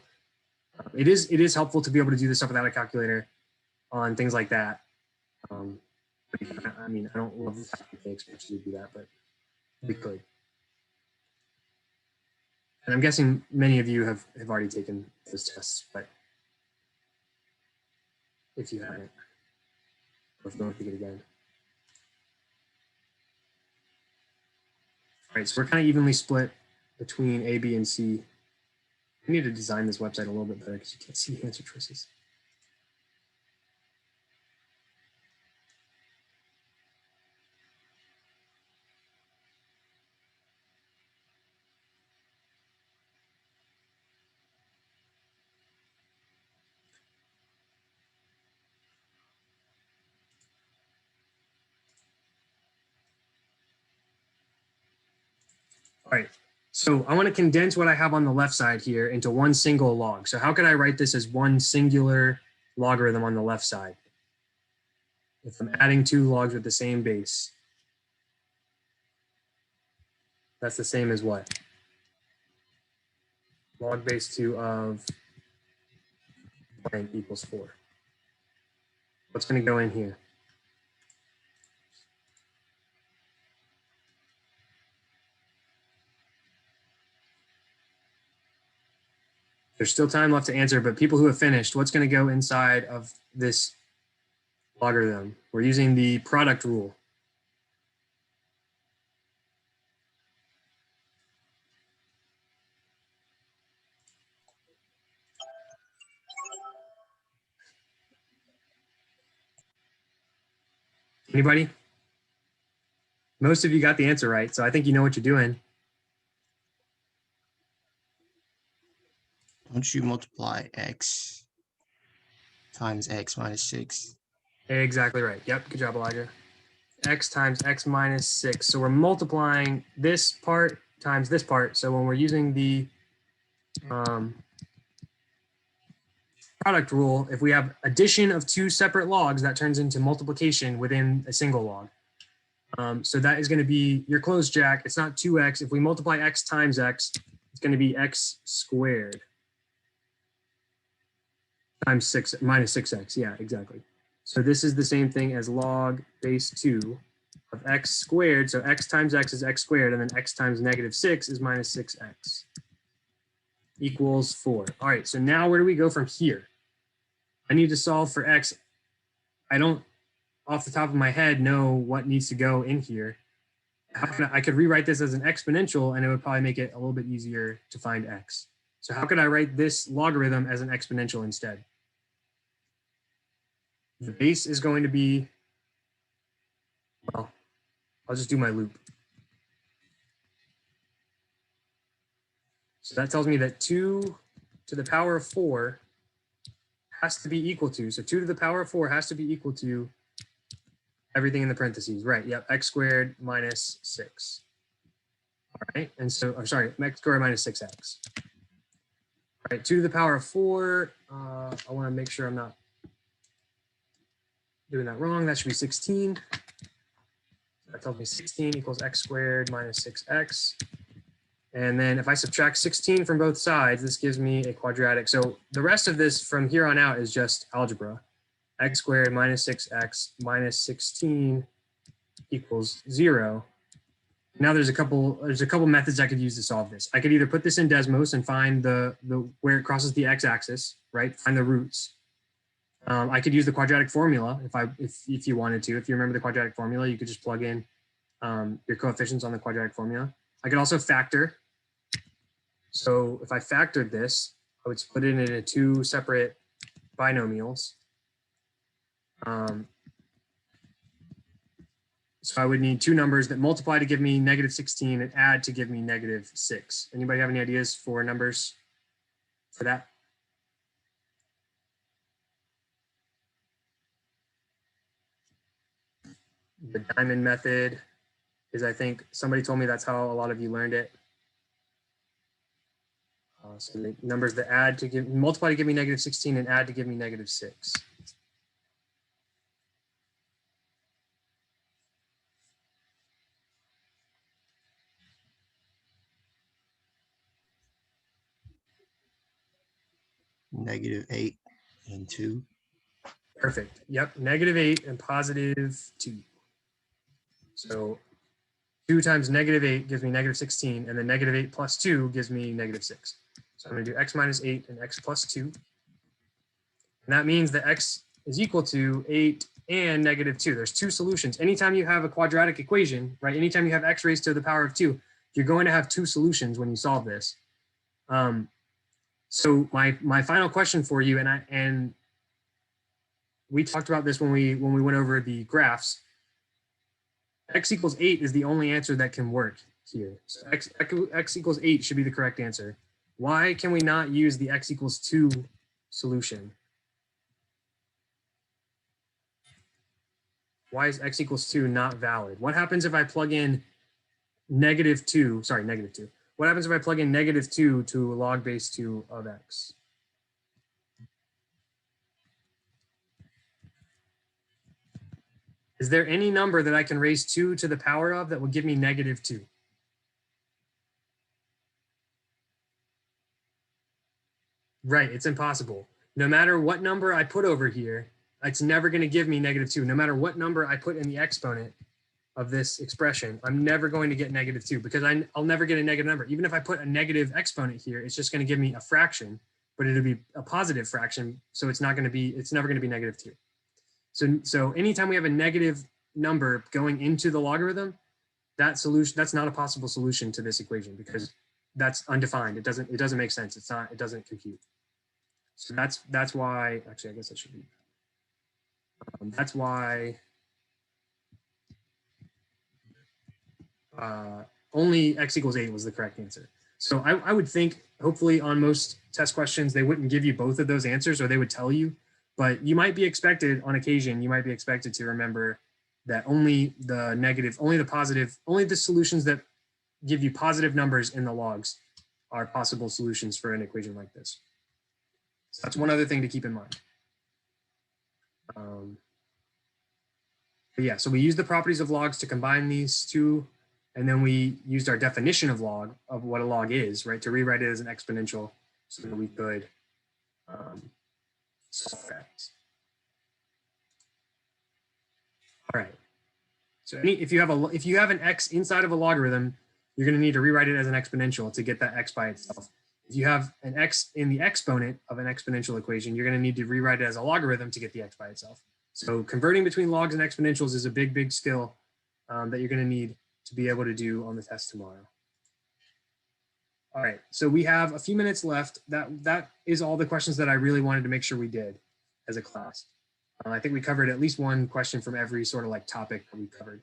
it is helpful to be able to do this stuff without a calculator on things like that. I mean, I don't love the fact that they expect you to do that, but we could. And I'm guessing many of you have already taken those tests, but if you haven't, or if you want to take it again. All right, so we're kind of evenly split between A, B, and C. I need to design this website a little bit better because you can't see the answer choices. All right, so I want to condense what I have on the left side here into one single log. So how could I write this as one singular logarithm on the left side? If I'm adding two logs with the same base, that's the same as what? Log base 2 of blank equals 4. What's going to go in here? There's still time left to answer, but people who have finished, what's going to go inside of this logarithm? We're using the product rule. Anybody? Most of you got the answer right, so I think you know what you're doing. Don't you multiply x times x minus 6? Exactly right. Yep, good job, Elijah. X times x minus 6. So we're multiplying this part times this part. So when we're using the product rule, if we have addition of two separate logs, that turns into multiplication within a single log. So that is going to be your closed jack. It's not 2x. If we multiply x times x, it's going to be x squared times 6 minus 6x. Yeah, exactly. So this is the same thing as log base 2 of x squared. So x times x is x squared, and then x times negative 6 is minus 6x equals 4. All right, so now where do we go from here? I need to solve for x. I don't, off the top of my head, know what needs to go in here. I could rewrite this as an exponential, and it would probably make it a little bit easier to find x. So how could I write this logarithm as an exponential instead? The base is going to be, well, I'll just do my loop. So that tells me that 2 to the power of 4 has to be equal to, so 2 to the power of 4 has to be equal to everything in the parentheses, right? Yep, x squared minus 6. All right, and so, or sorry, x squared minus 6x. All right, 2 to the power of 4, I want to make sure I'm not doing that wrong. That should be 16. That tells me 16 equals x squared minus 6x. And then if I subtract 16 from both sides, this gives me a quadratic. So the rest of this from here on out is just algebra. X squared minus 6x minus 16 equals 0. Now there's a couple methods I could use to solve this. I could either put this in Desmos and find the where it crosses the x-axis, right? Find the roots. I could use the quadratic formula if you wanted to. If you remember the quadratic formula, you could just plug in your coefficients on the quadratic formula. I could also factor. So if I factored this, I would split it into 2 separate binomials. So I would need 2 numbers that multiply to give me negative 16 and add to give me negative 6. Anybody have any ideas for numbers for that? The diamond method is, I think, somebody told me that's how a lot of you learned it. So the numbers that add to give, multiply to give me negative 16 and add to give me negative 6. -8 and 2. Perfect. Yep. -8 and positive 2. So 2 times -8 gives me negative 16, and then -8 plus 2 gives me negative 6. So I'm going to do x minus 8 and x plus 2. And that means that x is equal to 8 and negative 2. There's 2 solutions. Anytime you have a quadratic equation, right? Anytime you have x raised to the power of 2, you're going to have 2 solutions when you solve this. So my final question for you, and we talked about this when we went over the graphs. X equals 8 is the only answer that can work here. So x equals 8 should be the correct answer. Why can we not use the x equals 2 solution? Why is x equals 2 not valid? What happens if I plug in negative 2? Sorry, negative 2. What happens if I plug in negative 2 to log base 2 of x? Is there any number that I can raise 2 to the power of that will give me negative 2? Right, it's impossible. No matter what number I put over here, it's never going to give me negative 2. No matter what number I put in the exponent of this expression, I'm never going to get negative 2 because I'll never get a negative number. Even if I put a negative exponent here, it's just going to give me a fraction, but it'll be a positive fraction. So it's never going to be negative 2. So anytime we have a negative number going into the logarithm, that's not a possible solution to this equation because that's undefined. It doesn't make sense. It doesn't compute. So that's why, actually, I guess that should be, that's why only x equals 8 was the correct answer. So I would think, hopefully on most test questions, they wouldn't give you both of those answers, or they would tell you, but you might be expected on occasion, you might be expected to remember that only the negative, only the positive, only the solutions that give you positive numbers in the logs are possible solutions for an equation like this. So that's one other thing to keep in mind. But yeah, so we use the properties of logs to combine these two, and then we used our definition of log, of what a log is, right, to rewrite it as an exponential so that we could solve that. All right. So if you have an x inside of a logarithm, you're going to need to rewrite it as an exponential to get that x by itself. If you have an x in the exponent of an exponential equation, you're going to need to rewrite it as a logarithm to get the x by itself. So converting between logs and exponentials is a big skill that you're going to need to be able to do on the test tomorrow. All right, so we have a few minutes left. That is all the questions that I really wanted to make sure we did as a class. I think we covered at least one question from every sort of like topic that we covered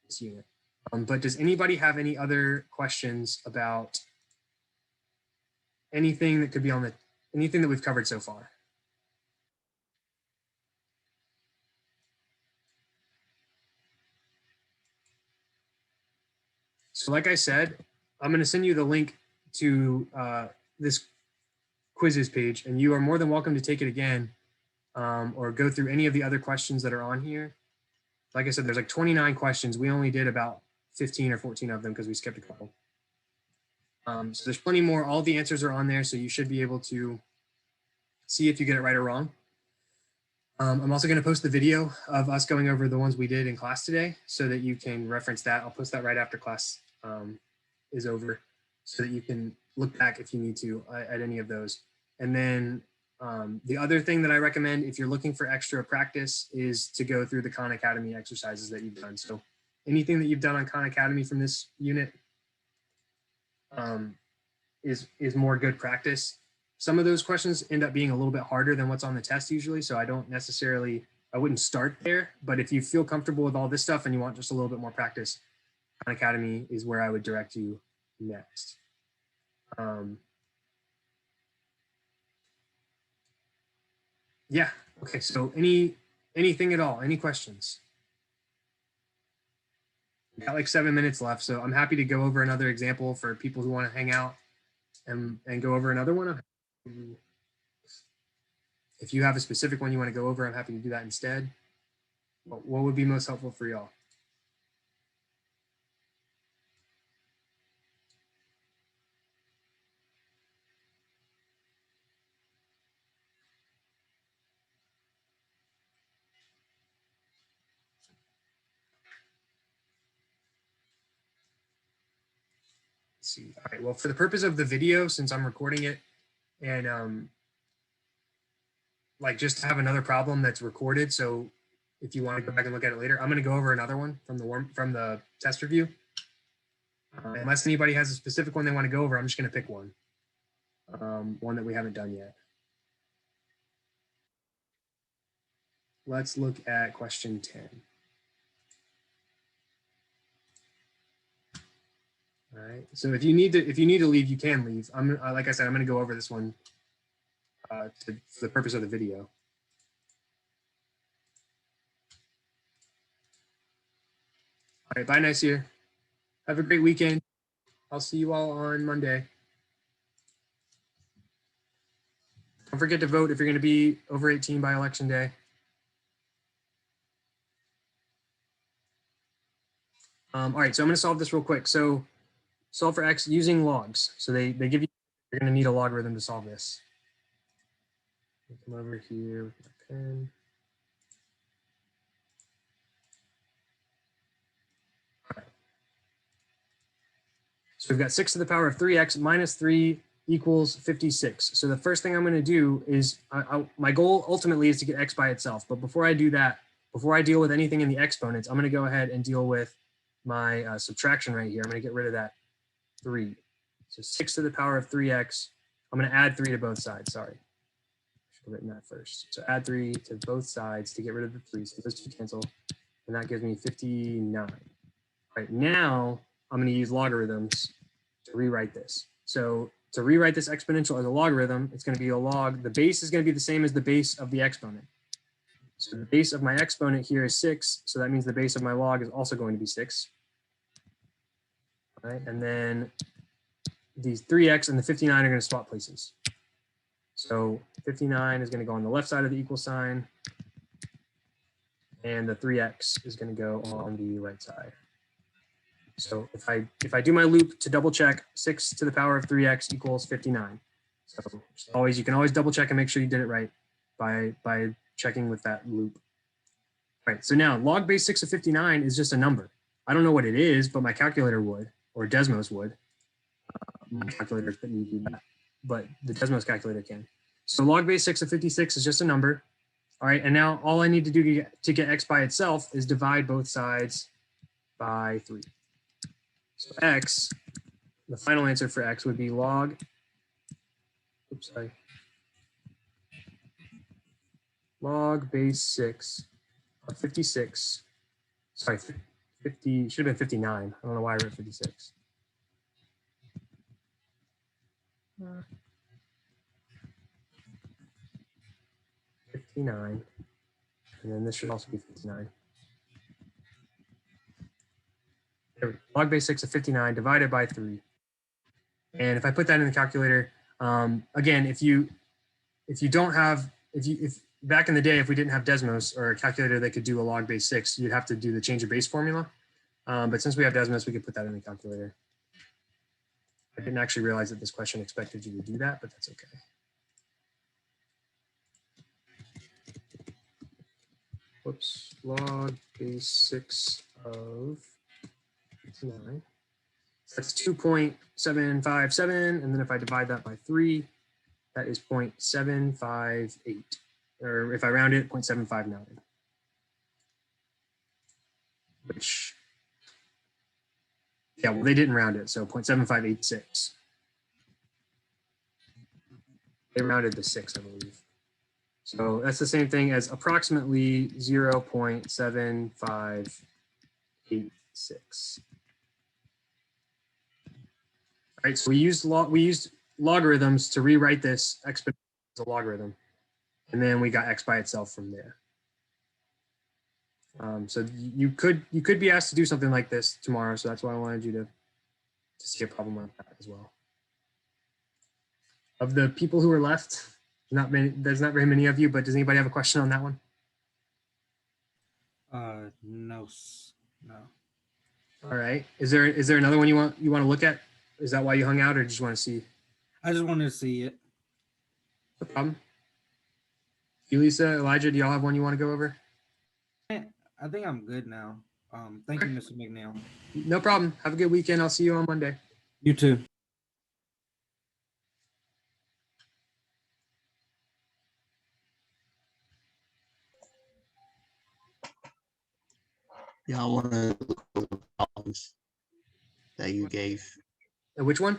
this unit. But does anybody have any other questions about anything that could be on anything that we've covered so far? So like I said, I'm going to send you the link to this quizzes page, and you are more than welcome to take it again or go through any of the other questions that are on here. Like I said, there's like 29 questions. We only did about 15 or 14 of them because we skipped a couple. So there's plenty more. All the answers are on there, so you should be able to see if you get it right or wrong. I'm also going to post the video of us going over the ones we did in class today so that you can reference that. I'll post that right after class is over so that you can look back if you need to at any of those. And then the other thing that I recommend if you're looking for extra practice is to go through the Khan Academy exercises that you've done. So anything that you've done on Khan Academy from this unit is more good practice. Some of those questions end up being a little bit harder than what's on the test usually. So I wouldn't start there. But if you feel comfortable with all this stuff and you want just a little bit more practice, Khan Academy is where I would direct you next. Yeah. Okay. So anything at all? Any questions? We got like 7 minutes left, so I'm happy to go over another example for people who want to hang out and go over another one. If you have a specific one you want to go over, I'm happy to do that instead. What would be most helpful for y'all? Let's see. All right. Well, for the purpose of the video, since I'm recording it, and like just to have another problem that's recorded, so if you want to go back and look at it later, I'm going to go over another one from the test review. Unless anybody has a specific one they want to go over, I'm just going to pick one. One that we haven't done yet. Let's look at question 10. All right. So if you need to leave, you can leave. Like I said, I'm going to go over this one for the purpose of the video. All right. Bye, Nasir. Have a great weekend. I'll see you all on Monday. Don't forget to vote if you're going to be over 18 by election day. All right. So I'm going to solve this real quick. So solve for x using logs. So they give you, you're going to need a logarithm to solve this. Come over here with my pen. So we've got 6 to the power of 3x minus 3 equals 56. So the first thing I'm going to do is, my goal ultimately is to get x by itself. But before I do that, before I deal with anything in the exponents, I'm going to go ahead and deal with my subtraction right here. I'm going to get rid of that 3. So 6 to the power of 3x. I'm going to add 3 to both sides. Sorry. I should have written that first. So add 3 to both sides to get rid of the 3. So those two cancel. And that gives me 59. All right, now I'm going to use logarithms to rewrite this. So to rewrite this exponential as a logarithm, it's going to be a log. The base is going to be the same as the base of the exponent. So the base of my exponent here is 6. So that means the base of my log is also going to be 6. All right, and then these 3x and the 59 are going to swap places. So 59 is going to go on the left side of the equal sign, and the 3x is going to go on the right side. So if I do my loop to double check, 6 to the power of 3x equals 59. So you can always double check and make sure you did it right by checking with that loop. All right, so now log base 6 of 59 is just a number. I don't know what it is, but my calculator would, or Desmos would. My calculator couldn't do that, but the Desmos calculator can. So log base 6 of 56 is just a number. All right, and now all I need to do to get x by itself is divide both sides by 3. So x, the final answer for x would be log, oops, sorry. log base 6 of 56. Sorry, 50 should have been 59. I don't know why I wrote 56. 59. And then this should also be 59. Log base 6 of 59 divided by 3. And if I put that in the calculator, again, if don't have, if back in the day, if we didn't have Desmos or a calculator that could do a log base 6, you'd have to do the change of base formula. But since we have Desmos, we could put that in the calculator. I didn't actually realize that this question expected you to do that, but that's okay. Whoops, log base 6 of 59. That's 2.757. And then if I divide that by 3, that is 0.758. Or if I round it, 0.759. Which, yeah, well, they didn't round it, so 0.7586. They rounded the 6, I believe. So that's the same thing as approximately 0.7586. All right, so we used logarithms to rewrite this exponential as a logarithm, and then we got x by itself from there. So you could be asked to do something like this tomorrow, so that's why I wanted you to see a problem like that as well. Of the people who are left, there's not very many of you, but does anybody have a question on that one? No. All right. Is there another one you want to look at? Is that why you hung out, or just want to see? I just wanted to see it. No problem. You, Lisa, Elijah, do y'all have one you want to go over? I think I'm good now. Thank you, Mr. McNeil. No problem. Have a good weekend. I'll see you on Monday. You too. Yeah, I want to look over the problems that you gave. Which one?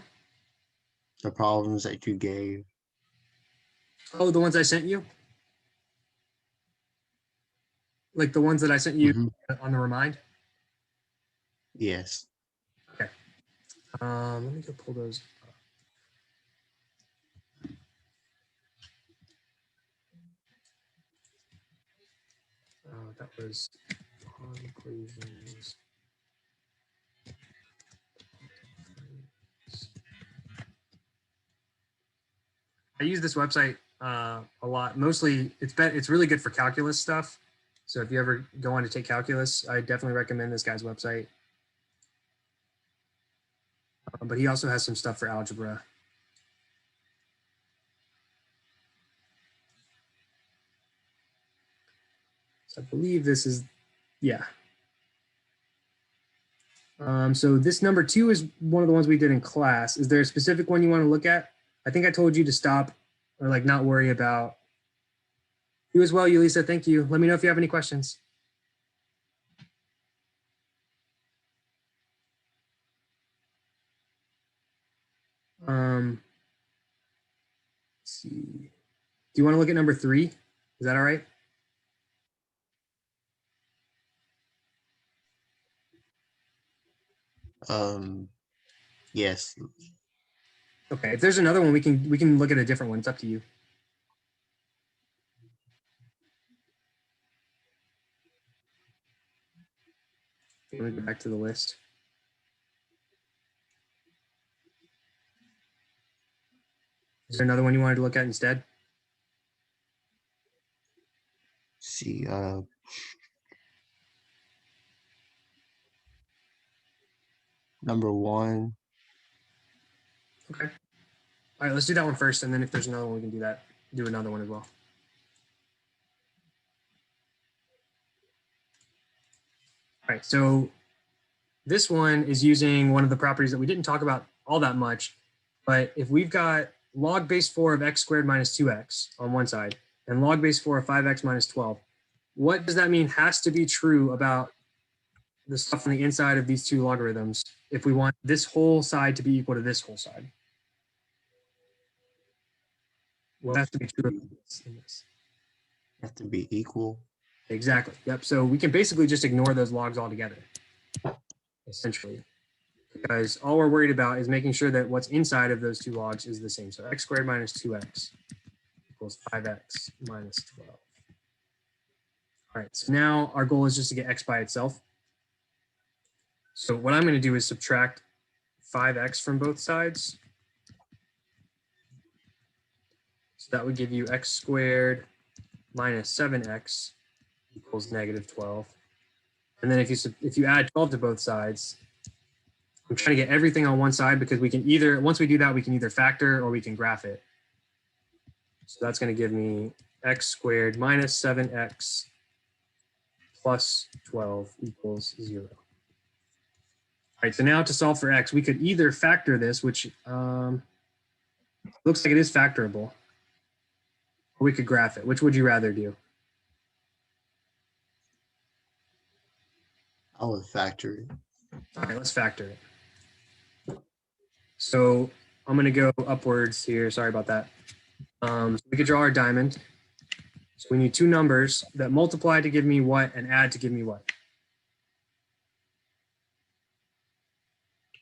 The problems that you gave. Oh, the ones I sent you? Like the ones that I sent you on the remind? Yes. Okay. Let me go pull those up. That was equations. I use this website a lot. Mostly, it's really good for calculus stuff. So if you ever go on to take calculus, I definitely recommend this guy's website. But he also has some stuff for algebra. So I believe this is, yeah. So this number 2 is one of the ones we did in class. Is there a specific one you want to look at? I think I told you to stop or like not worry about. You as well, Yulisa. Thank you. Let me know if you have any questions. Let's see. Do you want to look at number 3? Is that all right? Yes. Okay. If there's another one, we can look at a different one. It's up to you. Let me go back to the list. Is there another one you wanted to look at instead? See, number 1. Okay. All right, let's do that one first, and then if there's another one, we can do another one as well. All right, so this one is using one of the properties that we didn't talk about all that much, but if we've got log base 4 of x squared minus 2x on one side and log base 4 of 5x minus 12, what does that mean has to be true about the stuff on the inside of these two logarithms if we want this whole side to be equal to this whole side? What has to be true in this? Have to be equal. Exactly. Yep. So we can basically just ignore those logs altogether, essentially, because all we're worried about is making sure that what's inside of those two logs is the same. So x squared minus 2x equals 5x minus 12. All right. So now our goal is just to get x by itself. So what I'm going to do is subtract 5x from both sides. So that would give you x squared minus 7x equals negative 12. And then if you add 12 to both sides, I'm trying to get everything on one side because we can either, once we do that, we can either factor or we can graph it. So that's going to give me x squared minus 7x plus 12 equals 0. All right, so now to solve for x, we could either factor this, which looks like it is factorable, or we could graph it. Which would you rather do? I would factor it. All right, let's factor it. So I'm going to go upwards here. Sorry about that. So we could draw our diamond. So we need two numbers that multiply to give me what and add to give me what?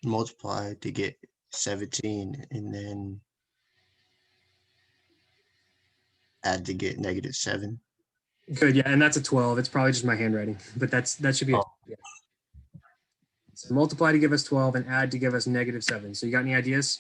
Multiply to get 17 and then add to get negative 7. Good, yeah, and that's a 12. It's probably just my handwriting, but that should be a yeah. So multiply to give us 12 and add to give us negative 7. So you got any ideas?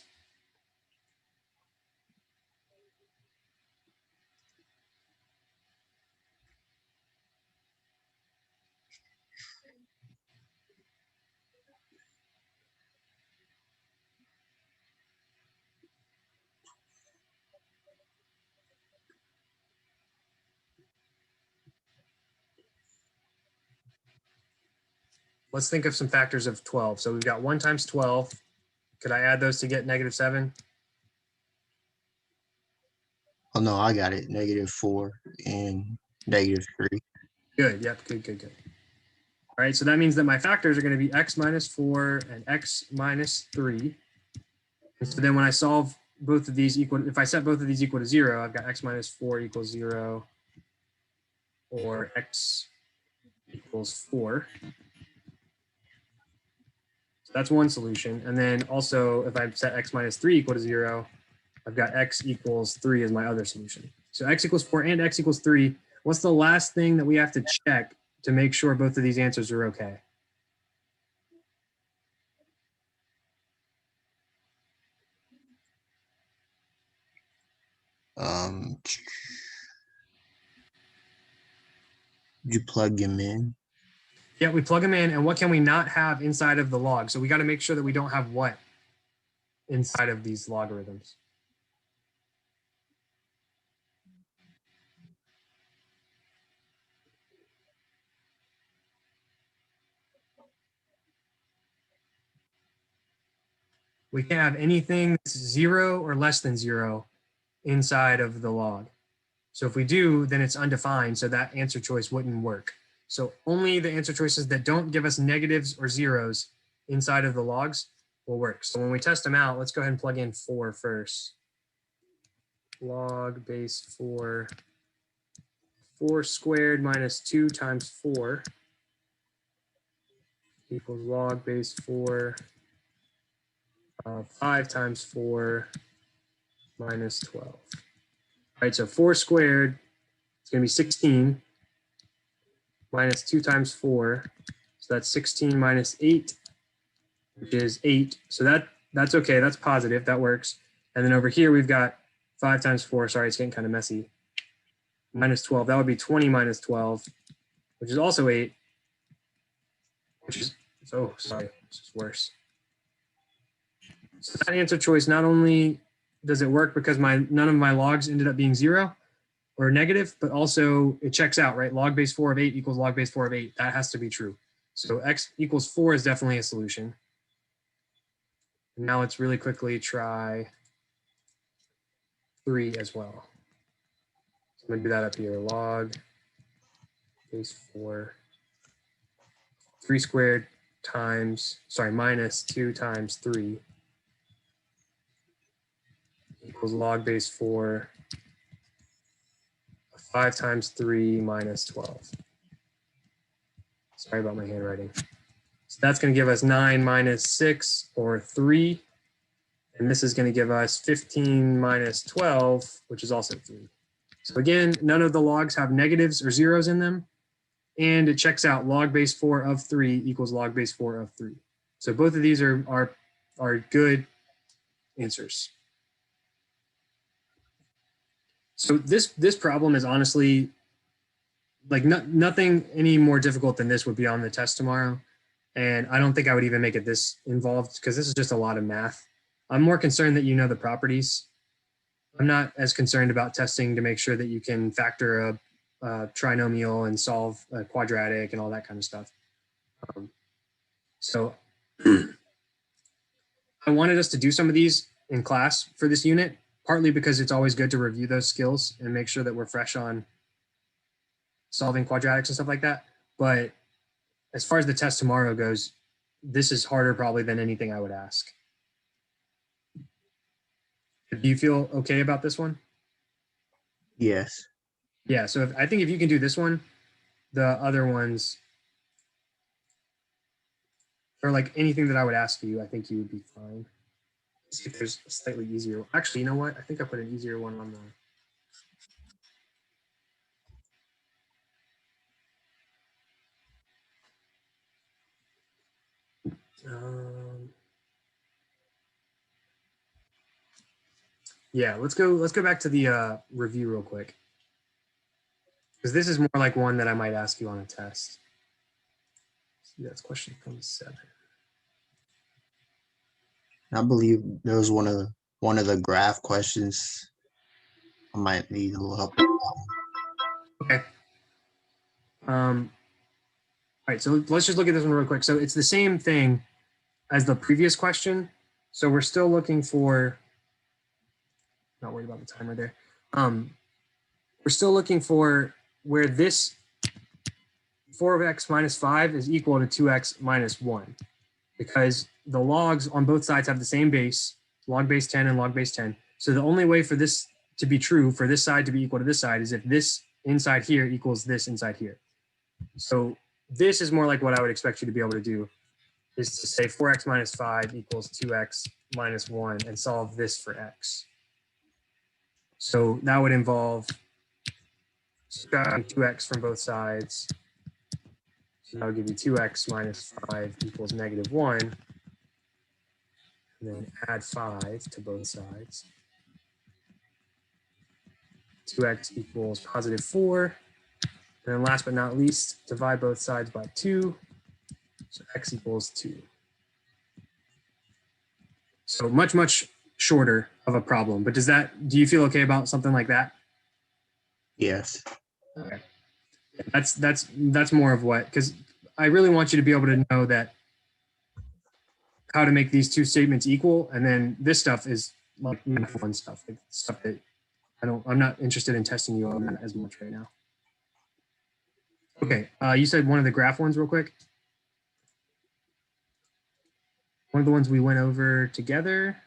Let's think of some factors of 12. So we've got 1 times 12. Could I add those to get negative 7? Oh no, I got it. Negative 4 and negative 3. Good, yep, good. All right, so that means that my factors are going to be x minus 4 and x minus 3. And so then when I solve both of these equal, if I set both of these equal to 0, I've got x minus 4 equals 0 or x equals 4. So that's one solution. And then also if I set x minus 3 equal to 0, I've got x equals 3 as my other solution. So x equals 4 and x equals 3. What's the last thing that we have to check to make sure both of these answers are okay? You plug them in. Yeah, we plug them in, and what can we not have inside of the log? So we got to make sure that we don't have what inside of these logarithms. We can't have anything that's 0 or less than 0 inside of the log. So if we do, then it's undefined, so that answer choice wouldn't work. So only the answer choices that don't give us negatives or zeros inside of the logs will work. So when we test them out, let's go ahead and plug in 4 first. Log base 4, 4 squared minus 2 times 4 equals log base 4, 5 times 4 minus 12. All right, so 4 squared, it's going to be 16 minus 2 times 4. So that's 16 minus 8, which is 8. So that's okay. That's positive. That works. And then over here, we've got 5 times 4. Sorry, it's getting kind of messy. Minus 12. That would be 20 minus 12, which is also 8. Which is, oh, sorry, this is worse. So that answer choice, not only does it work because none of my logs ended up being 0 or negative, but also it checks out, right? Log base 4 of 8 equals log base 4 of 8. That has to be true. So x equals 4 is definitely a solution. And now let's really quickly try 3 as well. So I'm going to do that up here. Log base 4, 3 squared times, sorry, minus 2 times 3 equals log base 4 of 5 times 3 minus 12. Sorry about my handwriting. So that's going to give us 9 minus 6, or 3. And this is going to give us 15 minus 12, which is also 3. So again, none of the logs have negatives or zeros in them. And it checks out log base 4 of 3 equals log base 4 of 3. So both of these are good answers. So this problem is honestly like nothing any more difficult than this would be on the test tomorrow. And I don't think I would even make it this involved because this is just a lot of math. I'm more concerned that you know the properties. I'm not as concerned about testing to make sure that you can factor a trinomial and solve a quadratic and all that kind of stuff. So I wanted us to do some of these in class for this unit, partly because it's always good to review those skills and make sure that we're fresh on solving quadratics and stuff like that. But as far as the test tomorrow goes, this is harder probably than anything I would ask. Do you feel okay about this one? Yes. Yeah, so I think if you can do this one, the other ones, or like anything that I would ask you, I think you would be fine. Let's see if there's a slightly easier. Actually, you know what? I think I put an easier one on the. Yeah, let's go back to the review real quick. Because this is more like one that I might ask you on a test. See, that's question 27. I believe there was one of the graph questions. I might need a little help. Okay. All right, so let's just look at this one real quick. So it's the same thing as the previous question. So we're still looking for, not worried about the timer there. We're still looking for where this 4x minus 5 is equal to 2x minus 1, because the logs on both sides have the same base, log base 10 and log base 10. So the only way for this to be true, for this side to be equal to this side, is if this inside here equals this inside here. So this is more like what I would expect you to be able to do, is to say 4x minus 5 equals 2x minus 1 and solve this for x. So that would involve subtracting 2x from both sides. So that would give you 2x minus 5 equals negative 1. And then add 5 to both sides. 2x equals positive 4. And then last but not least, divide both sides by 2. So x equals 2. So much, much shorter of a problem. But do you feel okay about something like that? Yes. Okay. That's more of what, because I really want you to be able to know that how to make these two statements equal. And then this stuff is like fun stuff, like stuff that I'm not interested in testing you on that as much right now. Okay, you said one of the graph ones real quick. One of the ones we went over together.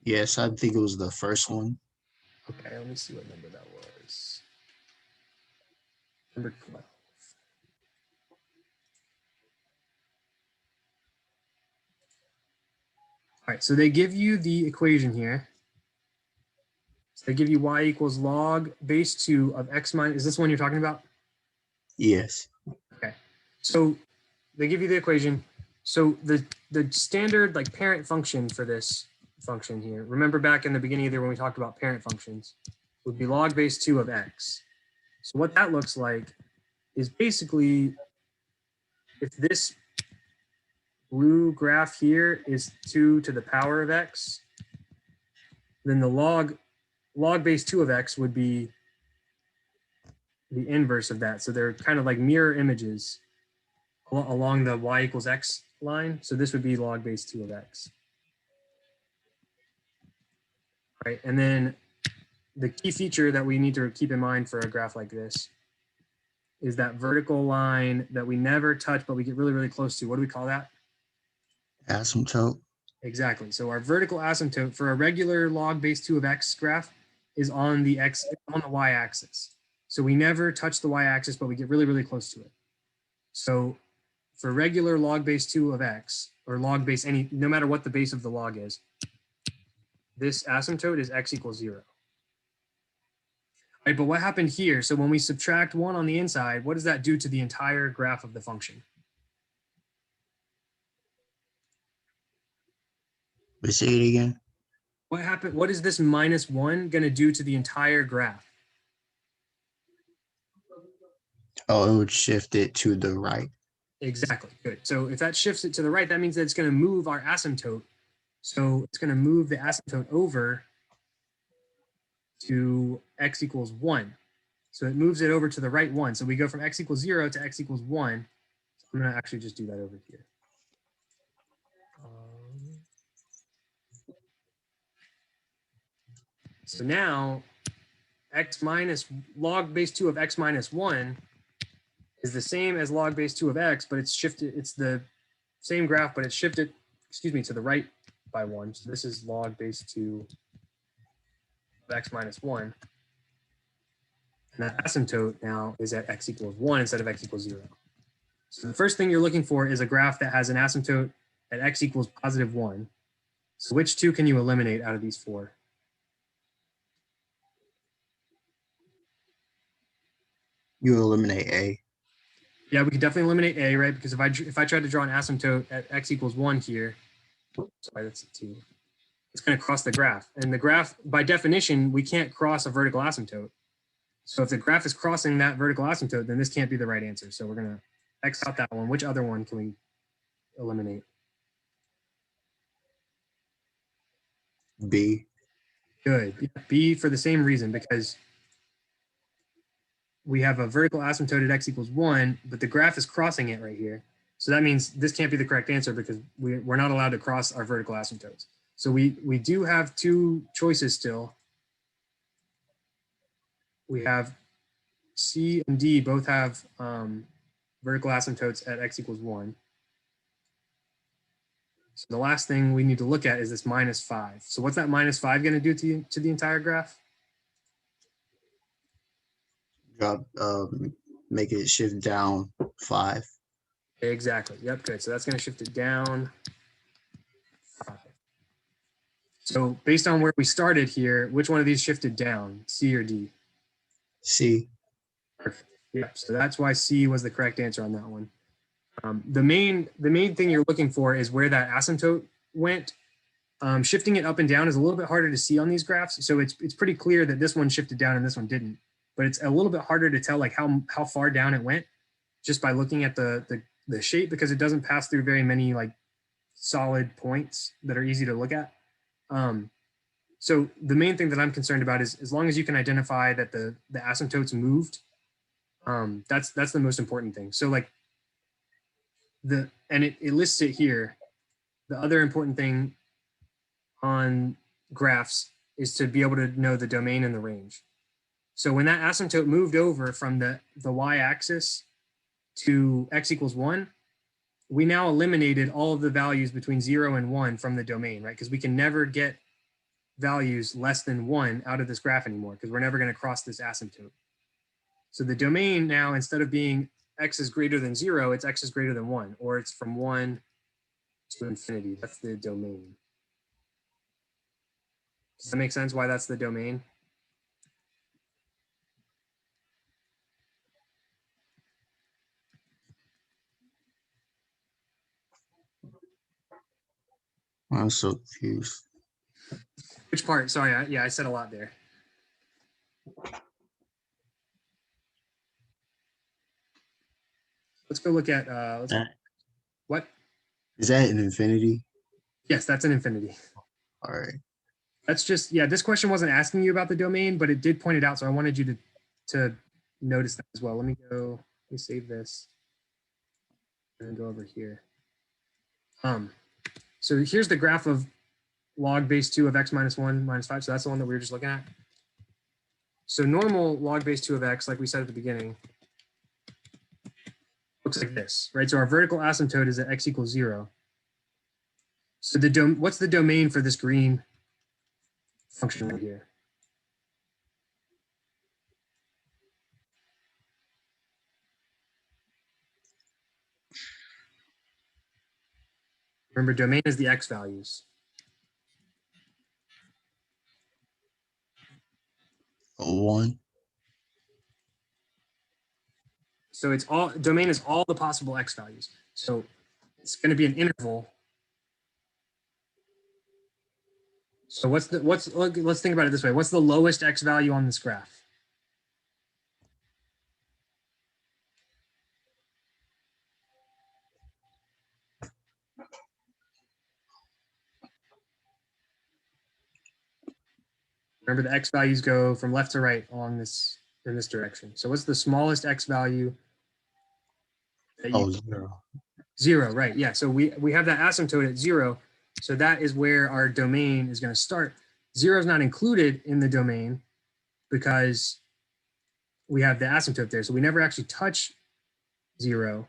Yes, I think it was the first one. Okay, let me see what number that was. Number 12. All right, so they give you the equation here. So they give you y equals log base 2 of x minus, is this one you're talking about? Yes. Okay, so they give you the equation. So the standard like parent function for this function here, remember back in the beginning of there when we talked about parent functions, would be log base 2 of x. So what that looks like is basically if this blue graph here is 2 to the power of x, then the log base 2 of x would be the inverse of that. So they're kind of like mirror images along the y equals x line. So this would be log base 2 of x. Right, and then the key feature that we need to keep in mind for a graph like this is that vertical line that we never touch, but we get really, really close to. What do we call that? Asymptote. Exactly. So our vertical asymptote for a regular log base 2 of x graph is on the y axis. So we never touch the y-axis, but we get really, really close to it. So for regular log base 2 of x, or log base any, no matter what the base of the log is, this asymptote is x equals 0. Right, but what happened here? So when we subtract 1 on the inside, what does that do to the entire graph of the function? Let's say it again. What happened? What is this minus 1 going to do to the entire graph? Oh, it would shift it to the right. Exactly. Good. So if that shifts it to the right, that means that it's going to move our asymptote. So it's going to move the asymptote over to x equals 1. So it moves it over to the right one. So we go from x equals 0 to x equals 1. So I'm going to actually just do that over here. So now x minus log base 2 of x minus 1 is the same as log base 2 of x, but it's shifted. It's the same graph, but it's shifted, excuse me, to the right by 1. So this is log base 2 of x minus 1. And that asymptote now is at x equals 1 instead of x equals 0. So the first thing you're looking for is a graph that has an asymptote at x equals positive 1. So which two can you eliminate out of these 4? You eliminate A. Yeah, we could definitely eliminate A, right? Because if I tried to draw an asymptote at x equals 1 here, sorry, that's a 2. It's going to cross the graph. And the graph, by definition, we can't cross a vertical asymptote. So if the graph is crossing that vertical asymptote, then this can't be the right answer. So we're going to X out that one. Which other one can we eliminate? B. Good. Yeah, B for the same reason, because we have a vertical asymptote at x equals 1, but the graph is crossing it right here. So that means this can't be the correct answer because we're not allowed to cross our vertical asymptotes. So we do have two choices still. We have C and D both have vertical asymptotes at x equals 1. So the last thing we need to look at is this minus 5. So what's that minus 5 going to do to the entire graph? Drop. Make it shift down 5. Exactly. Yep. Good. So that's going to shift it down 5. So based on where we started here, which one of these shifted down, C or D? C. Perfect. Yep. So that's why C was the correct answer on that one. The main thing you're looking for is where that asymptote went. Shifting it up and down is a little bit harder to see on these graphs. So it's pretty clear that this one shifted down and this one didn't. But it's a little bit harder to tell like how far down it went just by looking at the shape, because it doesn't pass through very many like solid points that are easy to look at. So the main thing that I'm concerned about is as long as you can identify that the asymptotes moved, that's the most important thing. So like it lists it here. The other important thing on graphs is to be able to know the domain and the range. So when that asymptote moved over from the y-axis to x equals 1, we now eliminated all of the values between 0 and 1 from the domain, right? Because we can never get values less than 1 out of this graph anymore because we're never going to cross this asymptote. So the domain now, instead of being x is greater than 0, it's x is greater than 1, or it's from 1 to infinity. That's the domain. Does that make sense why that's the domain? I'm so confused. Which part? Sorry, I said a lot there. Let's go look at, what? Is that an infinity? Yes, that's an infinity. All right. That's just, yeah, this question wasn't asking you about the domain, but it did point it out. So I wanted you to notice that as well. Let me save this and then go over here. So here's the graph of log base 2 of x minus 1 minus 5. So that's the one that we were just looking at. So normal log base 2 of x, like we said at the beginning, looks like this, right? So our vertical asymptote is at x equals 0. So what's the domain for this green function right here? Remember, domain is the x values. 1. So it's all domain is all the possible x values. So it's going to be an interval. So let's think about it this way. What's the lowest x value on this graph? Remember, the x values go from left to right along this in this direction. So what's the smallest x value that you Oh, 0. 0, right? Yeah. So we have that asymptote at 0. So that is where our domain is going to start. 0 is not included in the domain because we have the asymptote there. So we never actually touch 0,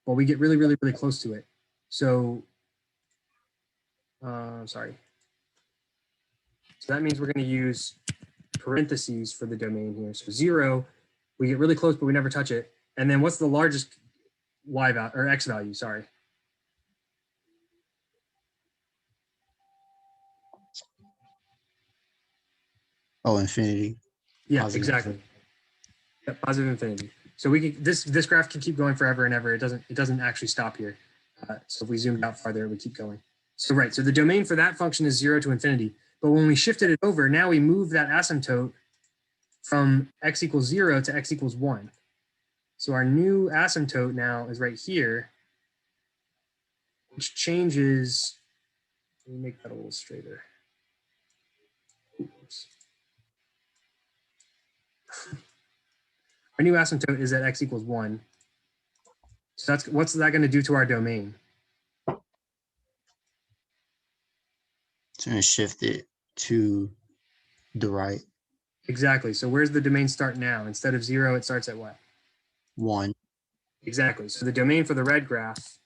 but we get really, really, really close to it. So, sorry. So that means we're going to use parentheses for the domain here. So 0, we get really close, but we never touch it. And then what's the largest y value or x value? Sorry. Oh, infinity. Yeah, Positive exactly. Yep, positive infinity. So we can, this graph can keep going forever and ever. It doesn't actually stop here. So if we zoomed out farther, it would keep going. So right, so the domain for that function is 0 to infinity. But when we shifted it over, now we move that asymptote from x equals 0 to x equals 1. So our new asymptote now is right here, which changes. Let me make that a little straighter. Oops. Our new asymptote is at x equals 1. So that's what's that going to do to our domain? It's going to shift it to the right. Exactly. So where's the domain start now? Instead of 0, it starts at what? 1. Exactly. So the domain for the red graph,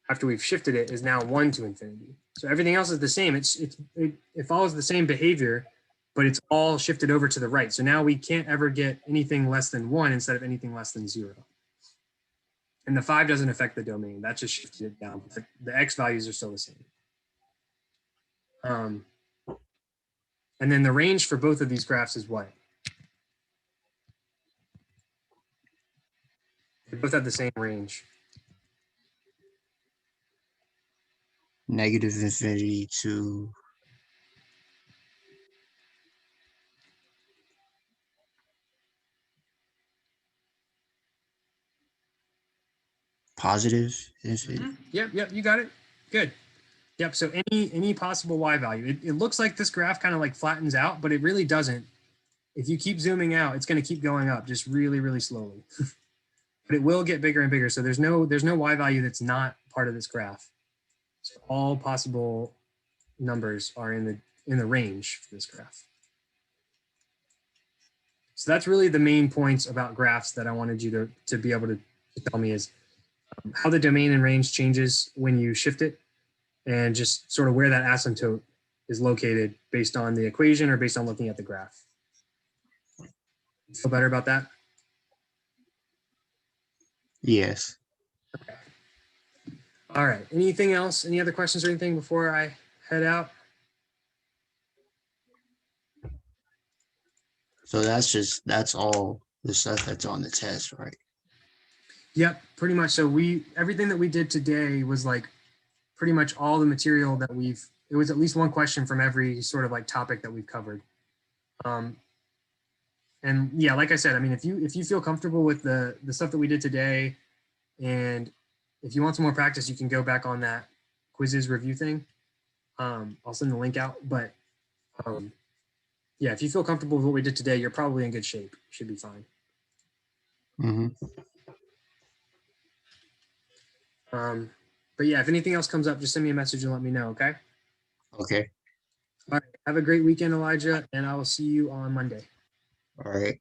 after we've shifted it, is now 1 to infinity. So everything else is the same. It follows the same behavior, but it's all shifted over to the right. So now we can't ever get anything less than 1 instead of anything less than 0. And the 5 doesn't affect the domain. That just shifted it down. The x values are still the same. And then the range for both of these graphs is what? They both have the same range. Negative infinity to positive infinity. Yep, you got it. Good. Yep, so any possible y value. It looks like this graph kind of like flattens out, but it really doesn't. If you keep zooming out, it's going to keep going up just really, really slowly. But it will get bigger and bigger. So there's no y value that's not part of this graph. So all possible numbers are in the range for this graph. So that's really the main points about graphs that I wanted you to be able to tell me is how the domain and range changes when you shift it, and just sort of where that asymptote is located based on the equation or based on looking at the graph. Feel better about that? Yes. Okay. All right. Anything else? Any other questions or anything before I head out? So that's all the stuff that's on the test, right? Yep, pretty much. So everything that we did today was like pretty much all the material that it was at least one question from every sort of like topic that we've covered. And yeah, like I said, I mean, if you feel comfortable with the stuff that we did today, and if you want some more practice, you can go back on that quizzes review thing. I'll send the link out, but yeah, if you feel comfortable with what we did today, you're probably in good shape. You should be fine. But yeah, if anything else comes up, just send me a message and let me know, okay? Okay. All right. Have a great weekend, Elijah, and I will see you on Monday. All right.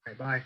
All right, bye.